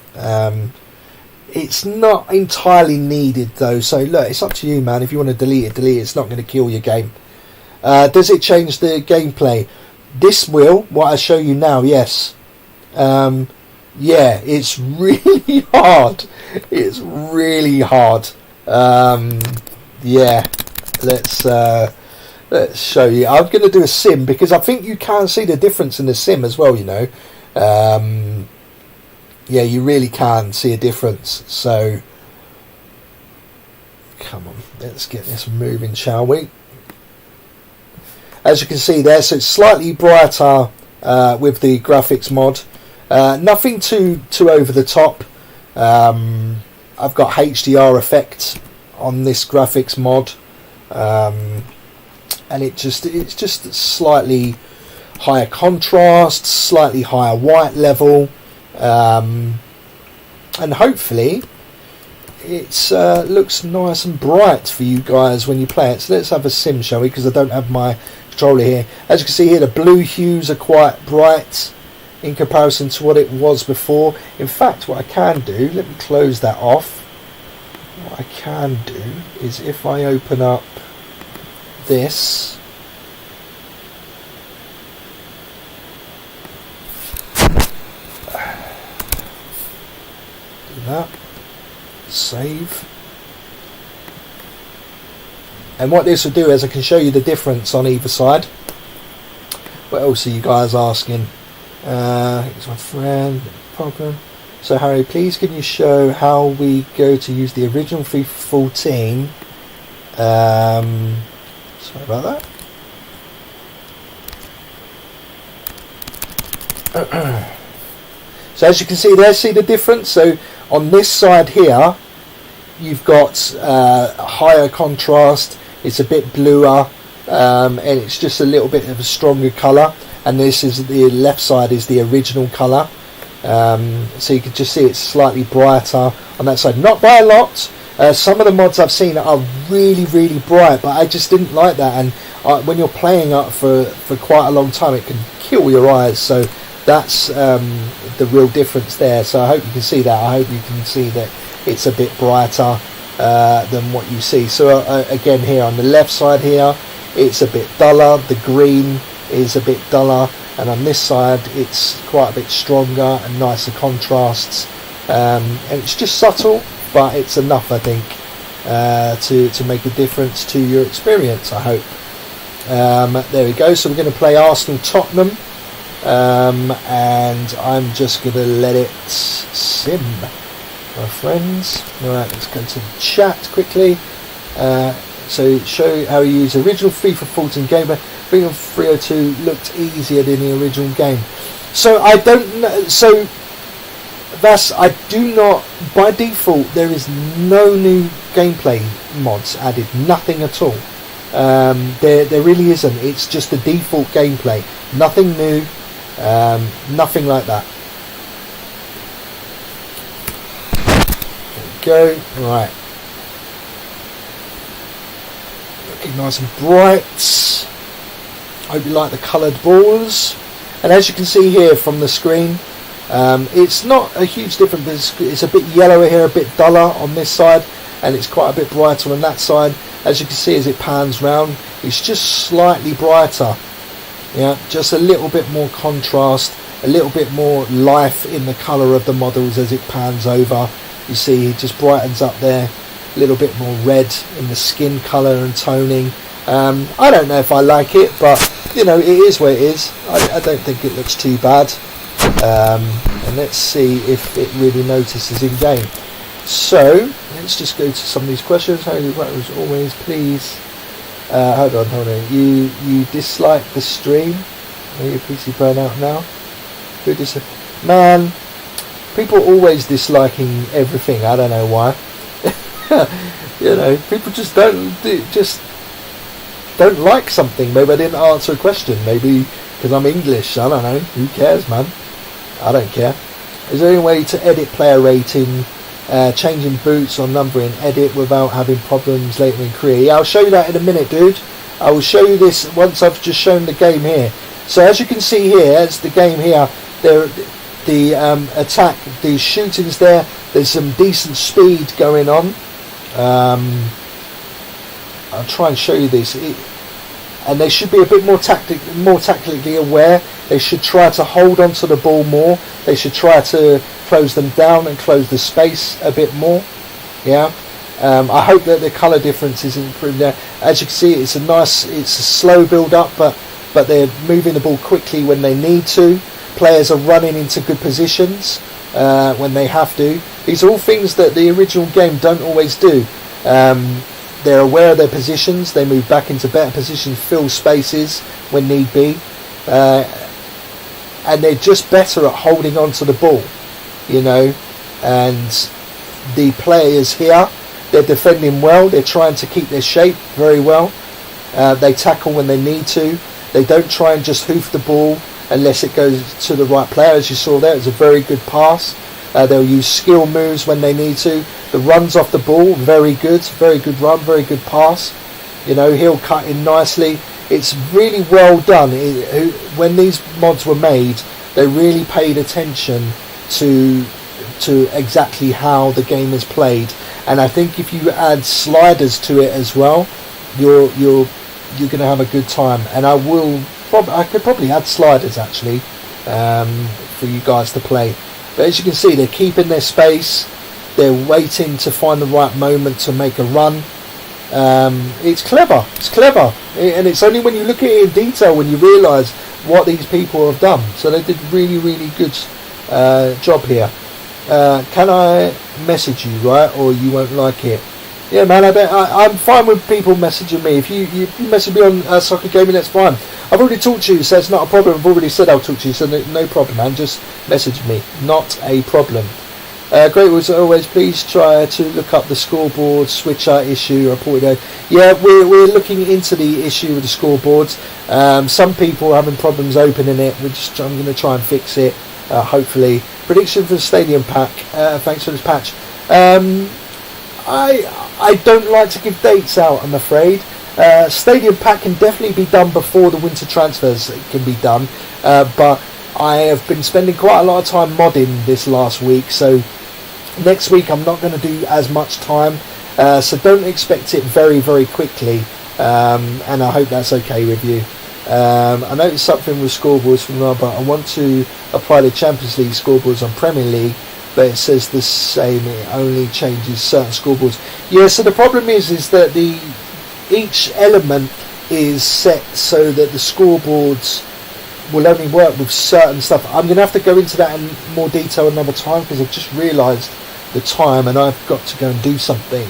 It's not entirely needed though. So look, it's up to you, man. If you want to delete it. It's not going to kill your game. Does it change the gameplay? This will. What I show you now, yes. Yeah, it's really hard. It's really hard. Yeah, let's show you. I'm going to do a sim because I think you can see the difference in the sim as well, yeah, you really can see a difference. So come on, let's get this moving, shall we? As you can see there, so it's slightly brighter with the graphics mod. Nothing too over the top. I've got HDR effect on this graphics mod, and it's just slightly higher contrast, slightly higher white level, and hopefully it looks nice and bright for you guys when you play it. So let's have a sim, shall we? Because I don't have my controller here. As you can see here, the blue hues are quite bright in comparison to what it was before. In fact, what I can do, let me close that off. What I can do is if I open up this, do that, save. And what this will do is I can show you the difference on either side. What else are you guys asking? It's my friend. Problem. So Harry, please can you show how we go to use the original FIP14? Sorry about that. So as you can see there, see the difference? So on this side here, you've got higher contrast, it's a bit bluer, and it's just a little bit of a stronger colour. And this is the left side is the original colour. So you can just see it's slightly brighter on that side, not by a lot. Some of the mods I've seen are really, really bright, but I just didn't like that. And when you're playing up for quite a long time, it can kill your eyes. So that's the real difference there. So I hope you can see that. I hope you can see that it's a bit brighter than what you see. So again, here on the left side here, it's a bit duller. The green is a bit duller, and on this side it's quite a bit stronger and nicer contrasts. And it's just subtle, but it's enough, I think, to make a difference to your experience, I hope. There we go. So we're going to play Arsenal-Tottenham, and I'm just going to let it sim, my friends. Alright, let's go to the chat quickly. So show how you use original FIFA 14 game. FIFA 3.02 looked easier than the original game. So I don't know. So I do not, by default, there is no new gameplay mods added, nothing at all. There really isn't. It's just the default gameplay, nothing new, nothing like that. There we go. Right, looking nice and bright. Hope you like the coloured balls. And as you can see here from the screen, it's not a huge difference. It's a bit yellower here, a bit duller on this side, and it's quite a bit brighter on that side. As you can see as it pans round, it's just slightly brighter. Yeah, just a little bit more contrast, a little bit more life in the colour of the models as it pans over. You see it just brightens up there, a little bit more red in the skin colour and toning. I don't know if I like it, but you know, it is what it is. I don't think it looks too bad. And let's see if it really notices in game. So let's just go to some of these questions. How you as always, please. Hold on. You dislike the stream? Are your PC burn out now? Who Man, people always disliking everything. I don't know why. You know, people just don't like something. Maybe I didn't answer a question. Maybe because I'm English. I don't know. Who cares, man? I don't care. Is there any way to edit player rating, changing boots or numbering edit without having problems later in career? Yeah, I'll show you that in a minute, dude. I will show you this once I've just shown the game here. So as you can see here, it's the game here. The attack, the shooting's there. There's some decent speed going on. I'll try and show you this. And they should be a bit more tactically aware. They should try to hold on to the ball more. They should try to close them down and close the space a bit more. Yeah. I hope that the colour difference is improved there. As you can see, it's a slow build up, but they're moving the ball quickly when they need to. Players are running into good positions when they have to. These are all things that the original game don't always do. They're aware of their positions, they move back into better positions, fill spaces when need be, and they're just better at holding on to the ball, you know. And the players here, they're defending well, they're trying to keep their shape very well, they tackle when they need to, they don't try and just hoof the ball unless it goes to the right player. As you saw there, it's a very good pass. They'll use skill moves when they need to. The runs off the ball, very good run, very good pass. You know, he'll cut in nicely. It's really well done. When these mods were made, they really paid attention to exactly how the game is played. And I think if you add sliders to it as well, you're going to have a good time. And I could probably add sliders actually for you guys to play. But as you can see, they're keeping their space. They're waiting to find the right moment to make a run. It's clever. And it's only when you look at it in detail when you realise what these people have done. So they did really, really good job here. Can I message you, right? Or you won't like it? Yeah, man, I'm fine with people messaging me. If you message me on Soccer Gaming, that's fine. I've already talked to you, so it's not a problem. I've already said I'll talk to you, so no problem, man. Just message me. Not a problem. Great, as always, please try to look up the scoreboard switcher issue reported. Yeah, we're looking into the issue with the scoreboards. Some people are having problems opening it. I'm going to try and fix it, hopefully. Prediction for the stadium pack. Thanks for this patch. I don't like to give dates out, I'm afraid. Stadium pack can definitely be done before the winter transfers can be done, but I have been spending quite a lot of time modding this last week, so next week I'm not going to do as much time, so don't expect it very, very quickly, and I hope that's okay with you. I noticed something with scoreboards from Rob, but I want to apply the Champions League scoreboards on Premier League, but it says the same, it only changes certain scoreboards. Yeah, so the problem is that each element is set so that the scoreboards will only work with certain stuff. I'm going to have to go into that in more detail another time, because I've just realised the time and I've got to go and do something.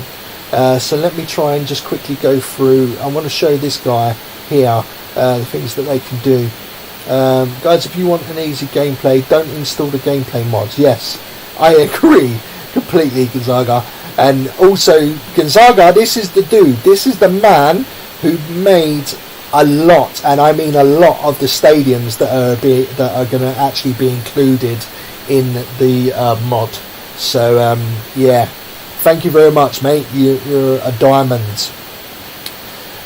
So let me try and just quickly go through. I want to show this guy here the things that they can do. Guys, if you want an easy gameplay, don't install the gameplay mods. Yes, I agree completely, Gonzaga. And also, Gonzaga, this is the dude, this is the man who made a lot, and I mean a lot, of the stadiums that are going to actually be included in the mod. So yeah, thank you very much, mate. You're a diamond.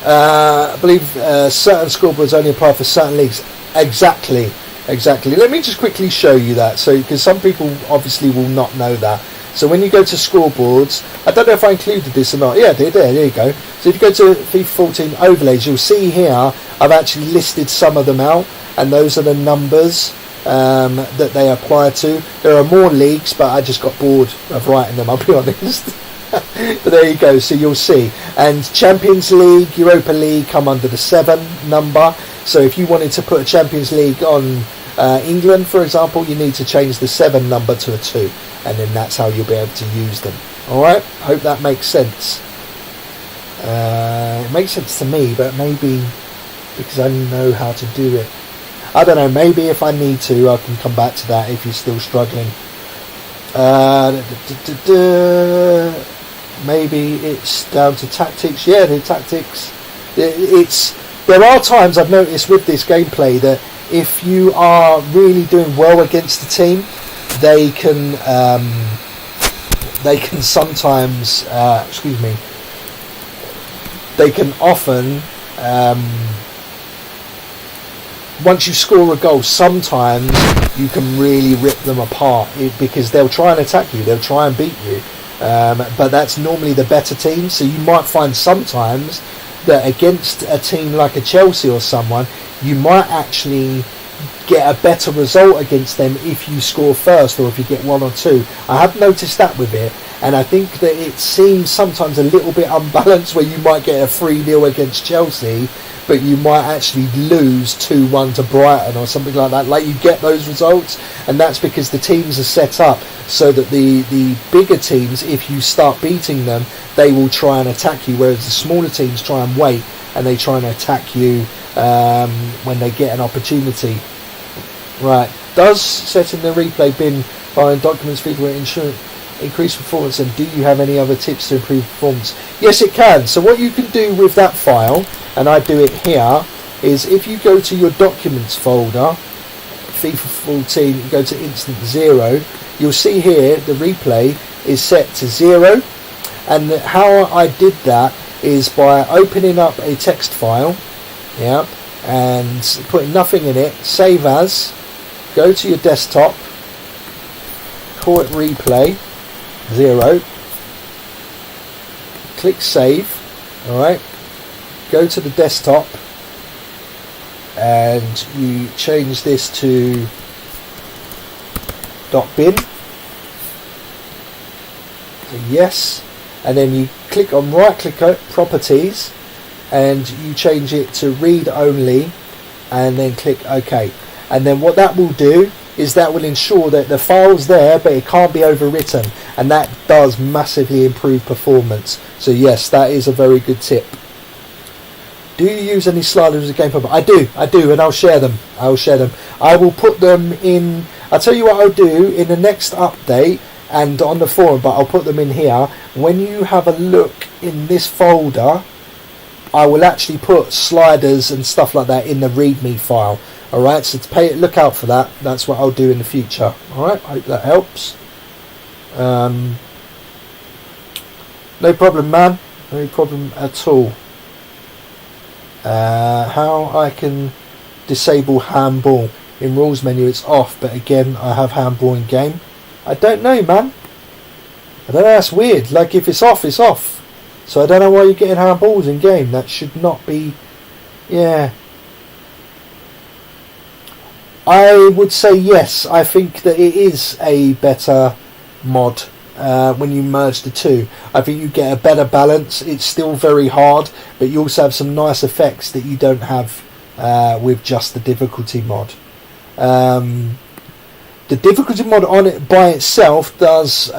I believe certain scoreboards only apply for certain leagues. Exactly. Let me just quickly show you that, so because some people obviously will not know that. So when you go to scoreboards, I don't know if I included this or not. Yeah, I did. There you go. So if you go to FIP14 overlays, you'll see here I've actually listed some of them out, and those are the numbers that they apply to. There are more leagues, but I just got bored of writing them, I'll be honest. But there you go. So you'll see. And Champions League, Europa League come under the 7 number. So if you wanted to put a Champions League on England, for example, you need to change the 7 number to a 2, and then that's how you'll be able to use them. Alright, hope that makes sense. It makes sense to me, but maybe because I know how to do it. I don't know, maybe if I need to, I can come back to that if you're still struggling. Maybe it's down to tactics. Yeah, the tactics. There are times I've noticed with this gameplay that if you are really doing well against the team, they can sometimes they can often once you score a goal, sometimes you can really rip them apart, because they'll try and attack you, they'll try and beat you, but that's normally the better team. So you might find sometimes that against a team like a Chelsea or someone, you might actually get a better result against them if you score first, or if you get 1 or 2. I have noticed that with it, and I think that it seems sometimes a little bit unbalanced, where you might get a 3-0 against Chelsea, but you might actually lose 2-1 to Brighton or something like that. Like, you get those results, and that's because the teams are set up so that the bigger teams, if you start beating them, they will try and attack you, whereas the smaller teams try and wait, and they try and attack you when they get an opportunity. Right, does setting the replay bin find documents people increase performance, and do you have any other tips to improve performance? Yes, it can. So what you can do with that file, and I do it here, is if you go to your documents folder, FIFA14, you go to instant 0, you'll see here the replay is set to 0, and how I did that is by opening up a text file, yeah, and putting nothing in it, save as, go to your desktop, call it replay 0, click save, alright, go to the desktop, and you change this to .bin, so yes, and then you click on right click properties, and you change it to read only, and then click OK. And then what that will do is that will ensure that the file's there, but it can't be overwritten, and that does massively improve performance. So yes, that is a very good tip. Do you use any sliders as a game pub? I do, and I'll share them. I will put them in. I'll tell you what I'll do in the next update and on the forum, but I'll put them in here. When you have a look in this folder, I will actually put sliders and stuff like that in the README file. Alright, so look out for that. That's what I'll do in the future. Alright, I hope that helps. No problem, man. No problem at all. How I can disable handball. In rules menu it's off, but again I have handball in game. I don't know, man. I don't know, that's weird. Like, if it's off, it's off. So I don't know why you're getting handballs in game. That should not be. Yeah, I would say yes. I think that it is a better mod when you merge the two. I think you get a better balance. It's still very hard, but you also have some nice effects that you don't have with just the difficulty mod. The difficulty mod on it by itself does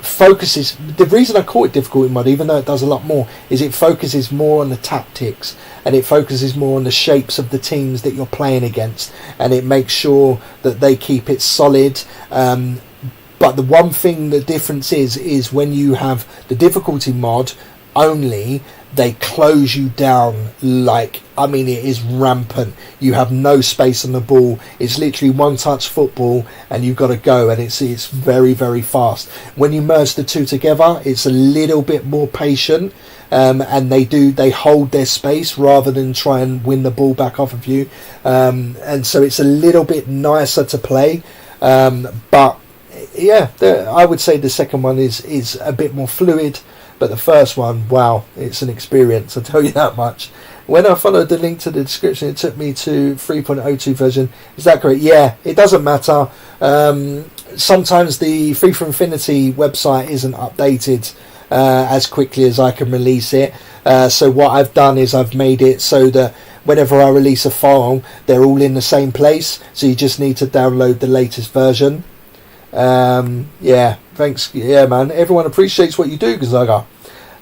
focuses. The reason I call it difficulty mod, even though it does a lot more, is it focuses more on the tactics, and it focuses more on the shapes of the teams that you're playing against, and it makes sure that they keep it solid. But the one thing, the difference is when you have the difficulty mod only, they close you down like, I mean, it is rampant. You have no space on the ball. It's literally one touch football and you've got to go, and it's very, very fast. When you merge the two together, it's a little bit more patient, and they hold their space rather than try and win the ball back off of you, and so it's a little bit nicer to play, but yeah, I would say the second one is a bit more fluid. But the first one, wow, it's an experience, I'll tell you that much. When I followed the link to the description, it took me to 3.02 version. Is that correct? Yeah, it doesn't matter. Sometimes the Free for Infinity website isn't updated as quickly as I can release it. So what I've done is I've made it so that whenever I release a file, they're all in the same place. So you just need to download the latest version. Yeah, thanks. Yeah, man, everyone appreciates what you do, Gazaga.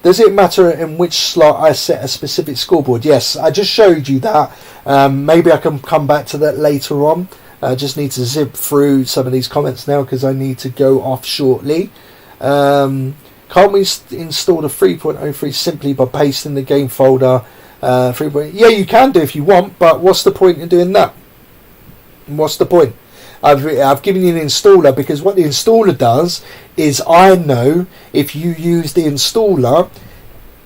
Does it matter in which slot I set a specific scoreboard? Yes, I just showed you that. Maybe I can come back to that later on. I just need to zip through some of these comments now because I need to go off shortly. Can't we install the 3.03 simply by pasting the game folder? Yeah, you can do if you want, but what's the point in doing that? What's the point? I've given you an installer because what the installer does is, I know if you use the installer,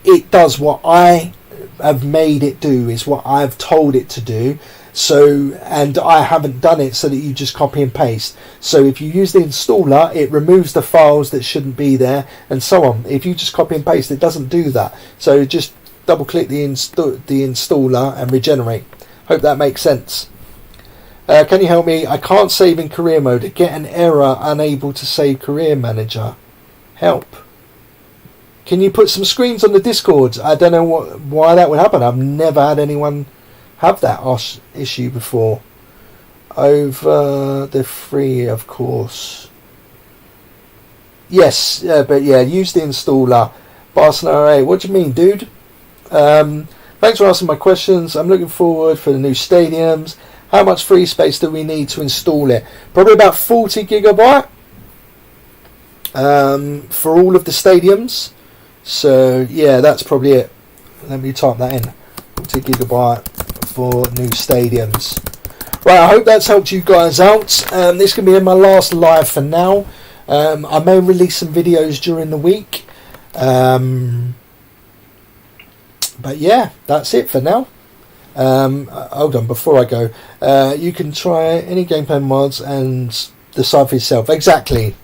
it does what I have made it do, is what I've told it to do. So, and I haven't done it so that you just copy and paste. So if you use the installer, it removes the files that shouldn't be there, and so on. If you just copy and paste, it doesn't do that. So just double click the installer and regenerate. Hope that makes sense. Can you help me? I can't save in career mode. I get an error, unable to save career manager. Help. Can you put some screens on the Discord? I don't know why that would happen. I've never had anyone have that issue before. Over the free, of course. Yes, but yeah, use the installer. Barcelona, what do you mean, dude? Thanks for answering my questions. I'm looking forward for the new stadiums. How much free space do we need to install it? Probably about 40 gigabyte for all of the stadiums. So yeah, that's probably it. Let me type that in. 40 gigabyte for new stadiums. Right, I hope that's helped you guys out. This can be my last live for now. I may release some videos during the week. But yeah, that's it for now. Hold on, before I go, you can try any gameplay mods and decide for yourself. Exactly.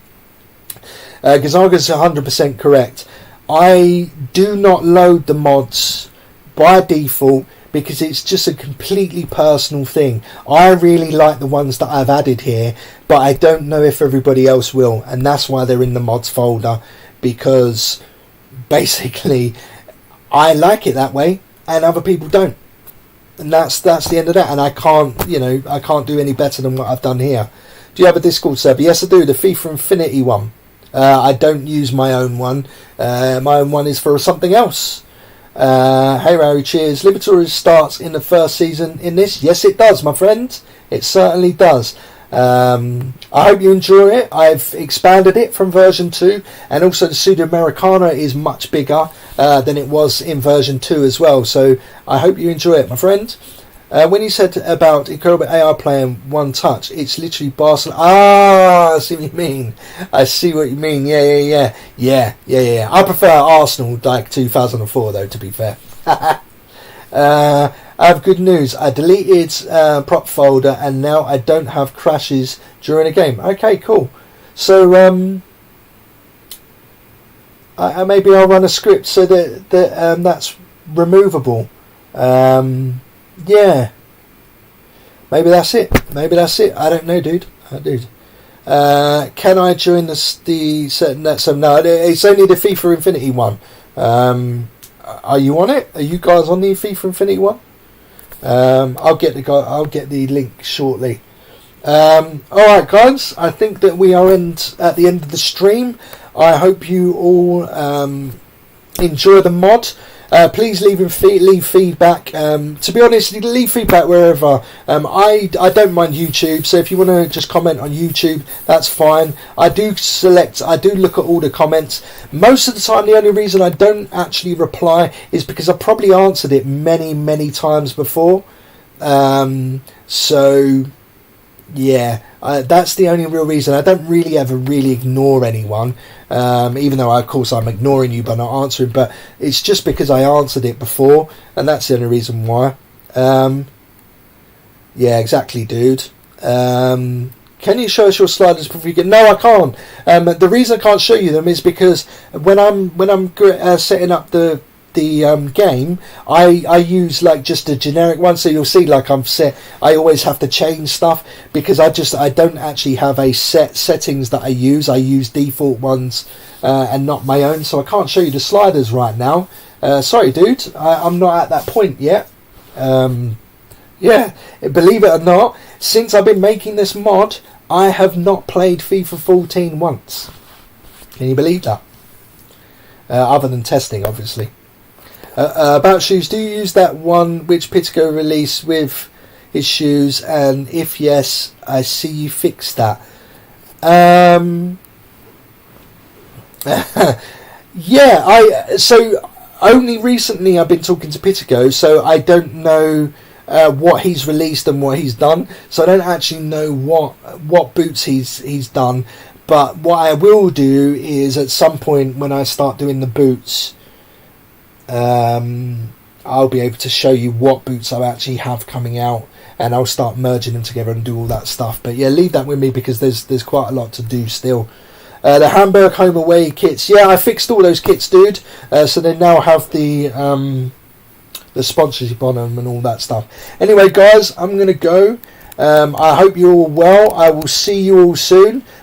Gazaga's 100% correct. I do not load the mods by default because it's just a completely personal thing. I really like the ones that I've added here, but I don't know if everybody else will, and that's why they're in the mods folder, because basically I like it that way and other people don't. And that's the end of that. And I can't do any better than what I've done here. Do you have a Discord server? Yes, I do. The FIFA Infinity one. I don't use my own one. My own one is for something else. Hey Larry, cheers. Libertadores starts in the first season in this. Yes, it does, my friend. It certainly does. I hope you enjoy it. I've expanded it from version 2, and also the Sudamericana is much bigger than it was in version 2 as well. So I hope you enjoy it, my friend. When you said about incredible AI playing one touch, it's literally Barcelona. I see what you mean. I see what you mean. Yeah. I prefer Arsenal like 2004 though, to be fair. I have good news. I deleted prop folder and now I don't have crashes during a game. Okay, cool. So maybe I'll run a script so that that's removable. Yeah, maybe that's it. I don't know, dude. Can I join the certain that? So no, it's only the FIFA Infinity one. Are you on it? Are you guys on the FIFA Infinity one? I'll get the link shortly. All right, guys. I think that we are at the end of the stream. I hope you all enjoy the mod. Please leave feedback. To be honest, leave feedback wherever. I don't mind YouTube, so if you want to just comment on YouTube, that's fine. I do look at all the comments. Most of the time, the only reason I don't actually reply is because I probably answered it many times before. So yeah, that's the only real reason. I don't really ever ignore anyone, even though of course I'm ignoring you by not answering, but it's just because I answered it before, and that's the only reason why. Yeah, exactly, dude. Can you show us your sliders before you get? No, I can't. The reason I can't show you them is because when I'm setting up the game, I use like just a generic one, so you'll see like I always have to change stuff because I don't actually have a settings that I use default ones and not my own, so I can't show you the sliders right now. Sorry dude, I'm not at that point yet. Yeah, believe it or not, since I've been making this mod, I have not played FIFA 14 once. Can you believe that? Other than testing, obviously. About shoes, do you use that one which Pitco released with his shoes, and if yes, I see you fixed that. Yeah, so only recently I've been talking to Pitco, so I don't know what he's released and what he's done, so I don't actually know what boots he's done, but what I will do is at some point when I start doing the boots, I'll be able to show you what boots I actually have coming out, and I'll start merging them together and do all that stuff. But yeah, leave that with me because there's quite a lot to do still. The Hamburg home away kits, yeah, I fixed all those kits, dude. So they now have the sponsorship on them and all that stuff. Anyway, guys, I'm gonna go. I hope you're all well. I will see you all soon.